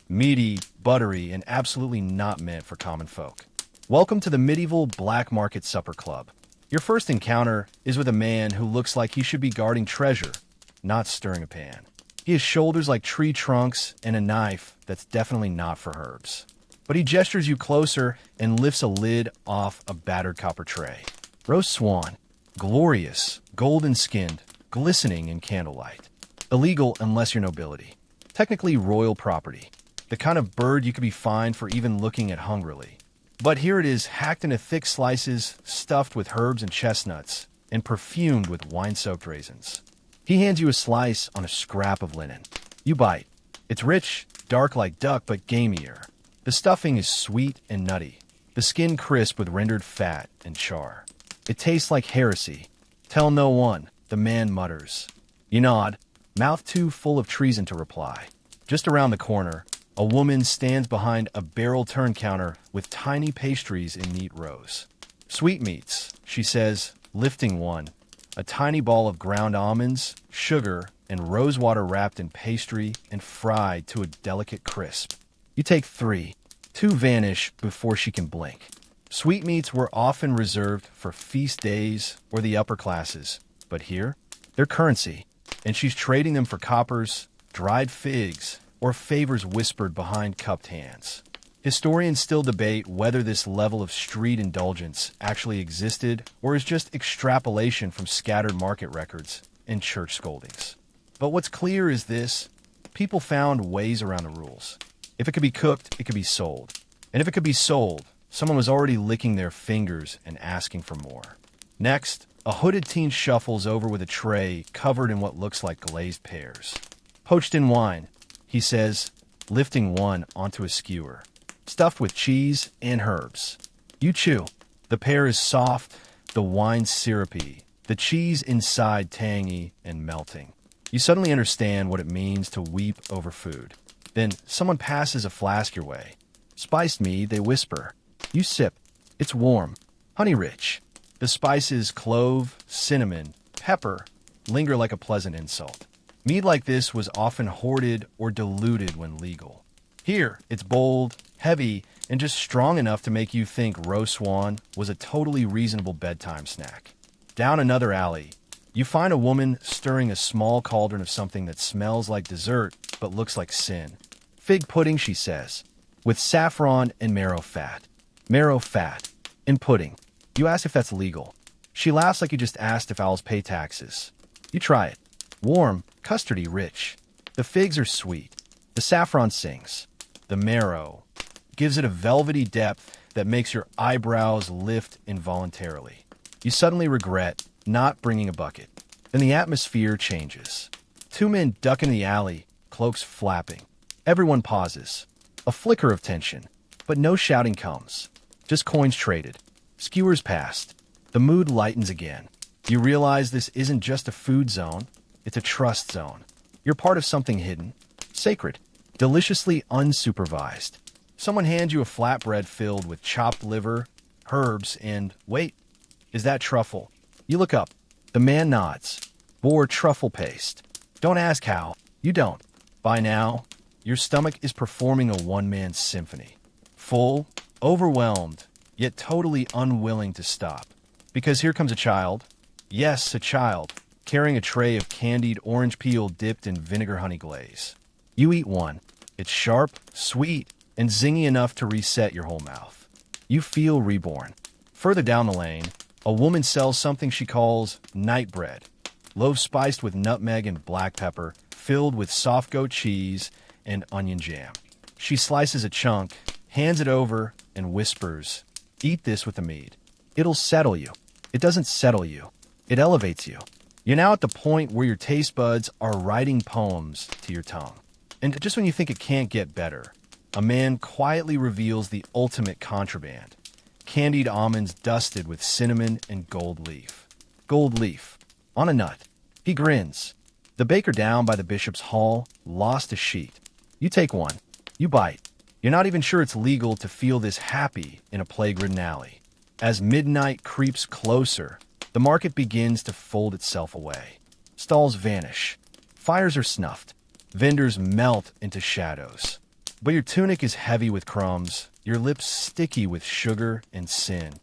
meaty, buttery, and absolutely not meant for common folk. Welcome to the medieval black market supper club. Your first encounter is with a man who looks like he should be guarding treasure, not stirring a pan. He has shoulders like tree trunks and a knife that's definitely not for herbs. But he gestures you closer and lifts a lid off a battered copper tray. Roast swan, glorious, golden-skinned, glistening in candlelight. Illegal unless you're nobility. Technically royal property. The kind of bird you could be fined for even looking at hungrily. But here it is, hacked into thick slices, stuffed with herbs and chestnuts, and perfumed with wine-soaked raisins. He hands you a slice on a scrap of linen. You bite. It's rich, dark like duck, but gamier. The stuffing is sweet and nutty. The skin crisp with rendered fat and char. It tastes like heresy. Tell no one, the man mutters. You nod, mouth too full of treason to reply. Just around the corner, a woman stands behind a barrel turn counter with tiny pastries in neat rows. Sweetmeats, she says, lifting one. A tiny ball of ground almonds, sugar, and rosewater wrapped in pastry and fried to a delicate crisp. You take three. Two vanish before she can blink. Sweetmeats were often reserved for feast days or the upper classes, but here, they're currency, and she's trading them for coppers, dried figs, or favors whispered behind cupped hands. Historians still debate whether this level of street indulgence actually existed or is just extrapolation from scattered market records and church scoldings. But what's clear is this: people found ways around the rules. If it could be cooked, it could be sold. And if it could be sold, someone was already licking their fingers and asking for more. Next, a hooded teen shuffles over with a tray covered in what looks like glazed pears. Poached in wine, he says, lifting one onto a skewer. Stuffed with cheese and herbs. You chew. The pear is soft, the wine syrupy, the cheese inside tangy and melting. You suddenly understand what it means to weep over food. Then someone passes a flask your way. Spiced mead, they whisper. You sip. It's warm, honey-rich. The spices clove, cinnamon, pepper linger like a pleasant insult. Mead like this was often hoarded or diluted when legal. Here, it's bold, heavy, and just strong enough to make you think roast swan was a totally reasonable bedtime snack. Down another alley, you find a woman stirring a small cauldron of something that smells like dessert but looks like sin. Fig pudding, she says, with saffron and marrow fat. Marrow fat. And pudding. You ask if that's legal. She laughs like you just asked if owls pay taxes. You try it. Warm, custardy, rich. The figs are sweet. The saffron sings. The marrow gives it a velvety depth that makes your eyebrows lift involuntarily. You suddenly regret not bringing a bucket. Then the atmosphere changes. Two men duck in the alley, cloaks flapping. Everyone pauses. A flicker of tension, but no shouting comes. Just coins traded. Skewers passed. The mood lightens again. You realize this isn't just a food zone, it's a trust zone. You're part of something hidden, sacred, deliciously unsupervised. Someone hands you a flatbread filled with chopped liver, herbs, and, wait, is that truffle? You look up. The man nods. Boar truffle paste. Don't ask how. You don't. By now, your stomach is performing a one-man symphony. Full, overwhelmed, yet totally unwilling to stop. Because here comes a child. Yes, a child, carrying a tray of candied orange peel dipped in vinegar honey glaze. You eat one. It's sharp, sweet, and zingy enough to reset your whole mouth. You feel reborn. Further down the lane, a woman sells something she calls night bread. Loaf spiced with nutmeg and black pepper, filled with soft goat cheese and onion jam. She slices a chunk, hands it over, and whispers, "Eat this with the mead. It'll settle you." It doesn't settle you. It elevates you. You're now at the point where your taste buds are writing poems to your tongue. And just when you think it can't get better, a man quietly reveals the ultimate contraband. Candied almonds dusted with cinnamon and gold leaf. Gold leaf. On a nut. He grins. The baker down by the bishop's hall lost a sheet. You take one. You bite. You're not even sure it's legal to feel this happy in a plague-ridden alley. As midnight creeps closer, the market begins to fold itself away. Stalls vanish. Fires are snuffed. Vendors melt into shadows. But your tunic is heavy with crumbs, your lips sticky with sugar and sin.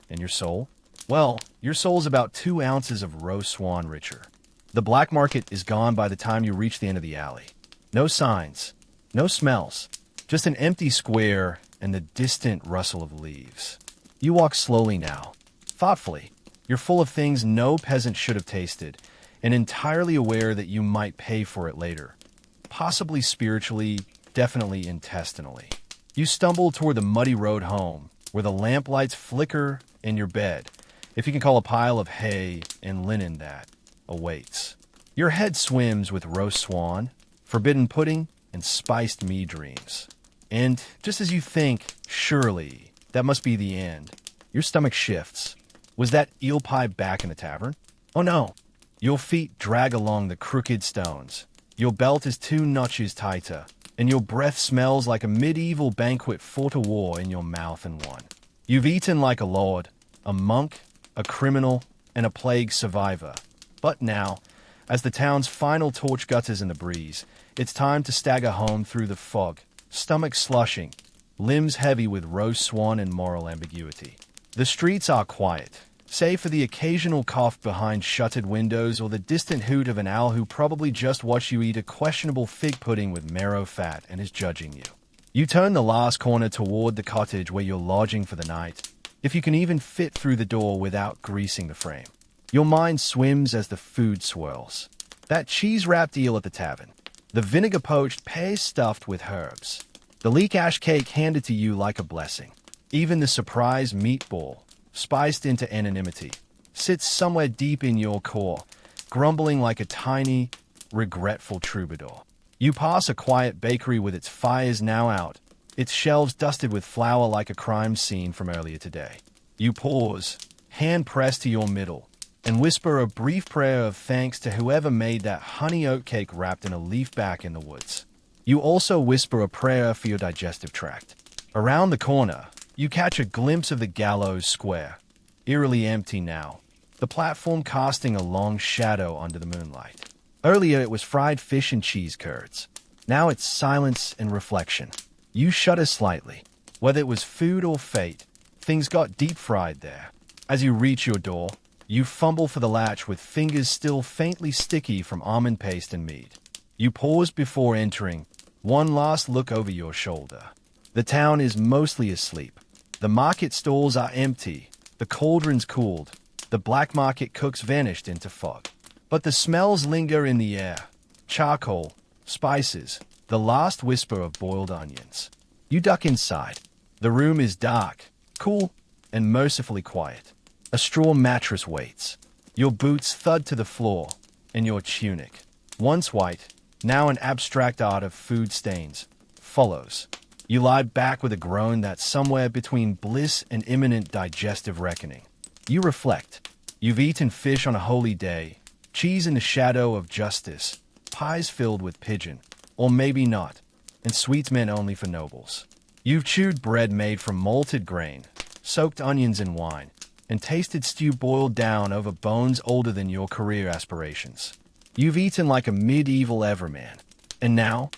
And your soul? Well, your soul's about 2 ounces of roast swan richer. The black market is gone by the time you reach the end of the alley. No signs, no smells, just an empty square and the distant rustle of leaves. You walk slowly now, thoughtfully. You're full of things no peasant should have tasted, and entirely aware that you might pay for it later. Possibly spiritually, definitely intestinally. You stumble toward the muddy road home, where the lamplights flicker in your bed, if you can call a pile of hay and linen that awaits. Your head swims with roast swan, forbidden pudding, and spiced mead dreams. And just as you think, surely, that must be the end, your stomach shifts. Was that eel pie back in the tavern? Oh no. Your feet drag along the crooked stones. Your belt is 2 notches tighter, and your breath smells like a medieval banquet fought a war in your mouth and won. You've eaten like a lord, a monk, a criminal, and a plague survivor. But now, as the town's final torch gutters in the breeze, it's time to stagger home through the fog, stomach slushing, limbs heavy with roast swan and moral ambiguity. The streets are quiet, save for the occasional cough behind shuttered windows or the distant hoot of an owl who probably just watched you eat a questionable fig pudding with marrow fat and is judging you. You turn the last corner toward the cottage where you're lodging for the night, if you can even fit through the door without greasing the frame. Your mind swims as the food swirls. That cheese-wrapped eel at the tavern, the vinegar-poached pears stuffed with herbs, the leek ash cake handed to you like a blessing. Even the surprise meatball, spiced into anonymity, sits somewhere deep in your core, grumbling like a tiny, regretful troubadour. You pass a quiet bakery with its fires now out, its shelves dusted with flour like a crime scene from earlier today. You pause, hand pressed to your middle, and whisper a brief prayer of thanks to whoever made that honey oat cake wrapped in a leaf back in the woods. You also whisper a prayer for your digestive tract. Around the corner, you catch a glimpse of the gallows square, eerily empty now, the platform casting a long shadow under the moonlight. Earlier it was fried fish and cheese curds. Now it's silence and reflection. You shudder slightly. Whether it was food or fate, things got deep-fried there. As you reach your door, you fumble for the latch with fingers still faintly sticky from almond paste and mead. You pause before entering, one last look over your shoulder. The town is mostly asleep. The market stalls are empty, the cauldrons cooled, the black market cooks vanished into fog. But the smells linger in the air. Charcoal, spices, the last whisper of boiled onions. You duck inside. The room is dark, cool, and mercifully quiet. A straw mattress waits. Your boots thud to the floor, and your tunic, once white, now an abstract art of food stains, follows. You lie back with a groan that's somewhere between bliss and imminent digestive reckoning. You reflect. You've eaten fish on a holy day, cheese in the shadow of justice, pies filled with pigeon, or maybe not, and sweets meant only for nobles. You've chewed bread made from malted grain, soaked onions in wine, and tasted stew boiled down over bones older than your career aspirations. You've eaten like a medieval everman. And now,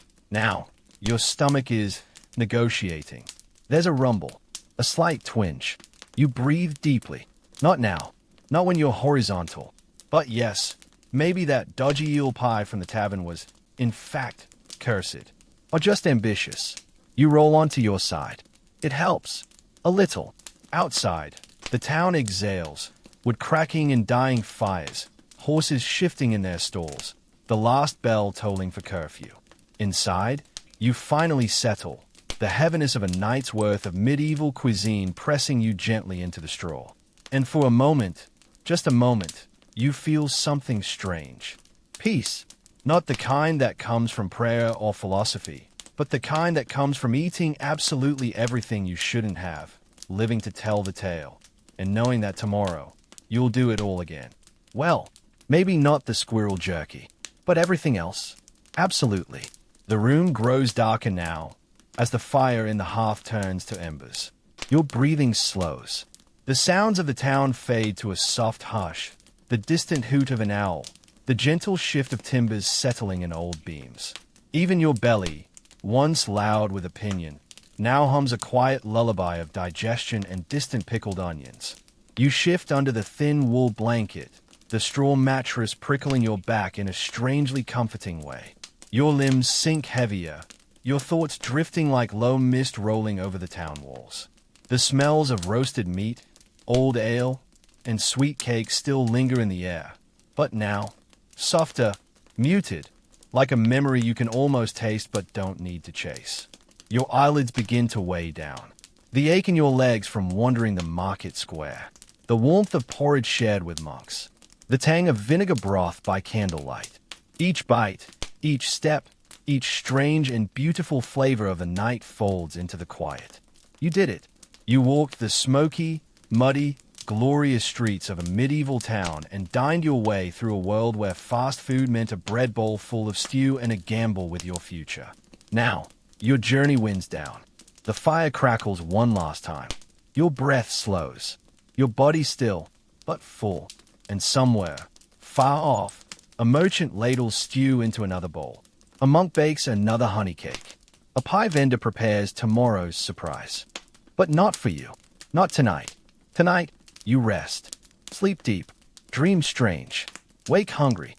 your stomach is negotiating. There's a rumble. A slight twinge. You breathe deeply. Not now. Not when you're horizontal. But yes, maybe that dodgy eel pie from the tavern was, in fact, cursed. Or just ambitious. You roll onto your side. It helps. A little. Outside, the town exhales, wood cracking and dying fires, horses shifting in their stalls, the last bell tolling for curfew. Inside, you finally settle, the heaviness of a night's worth of medieval cuisine pressing you gently into the straw. And for a moment, just a moment, you feel something strange. Peace. Not the kind that comes from prayer or philosophy, but the kind that comes from eating absolutely everything you shouldn't have, living to tell the tale, and knowing that tomorrow, you'll do it all again. Well, maybe not the squirrel jerky, but everything else. Absolutely. The room grows darker now, as the fire in the hearth turns to embers. Your breathing slows. The sounds of the town fade to a soft hush, the distant hoot of an owl, the gentle shift of timbers settling in old beams. Even your belly, once loud with opinion, now hums a quiet lullaby of digestion and distant pickled onions. You shift under the thin wool blanket, the straw mattress prickling your back in a strangely comforting way. Your limbs sink heavier, your thoughts drifting like low mist rolling over the town walls. The smells of roasted meat, old ale, and sweet cake still linger in the air, but now, softer, muted, like a memory you can almost taste but don't need to chase. Your eyelids begin to weigh down. The ache in your legs from wandering the market square. The warmth of porridge shared with monks. The tang of vinegar broth by candlelight. Each bite, each step, each strange and beautiful flavor of the night folds into the quiet. You did it. You walked the smoky, muddy, glorious streets of a medieval town and dined your way through a world where fast food meant a bread bowl full of stew and a gamble with your future. Now, your journey winds down. The fire crackles one last time. Your breath slows. Your body still, but full. And somewhere, far off, a merchant ladles stew into another bowl. A monk bakes another honey cake. A pie vendor prepares tomorrow's surprise. But not for you. Not tonight. Tonight, you rest. Sleep deep. Dream strange. Wake hungry.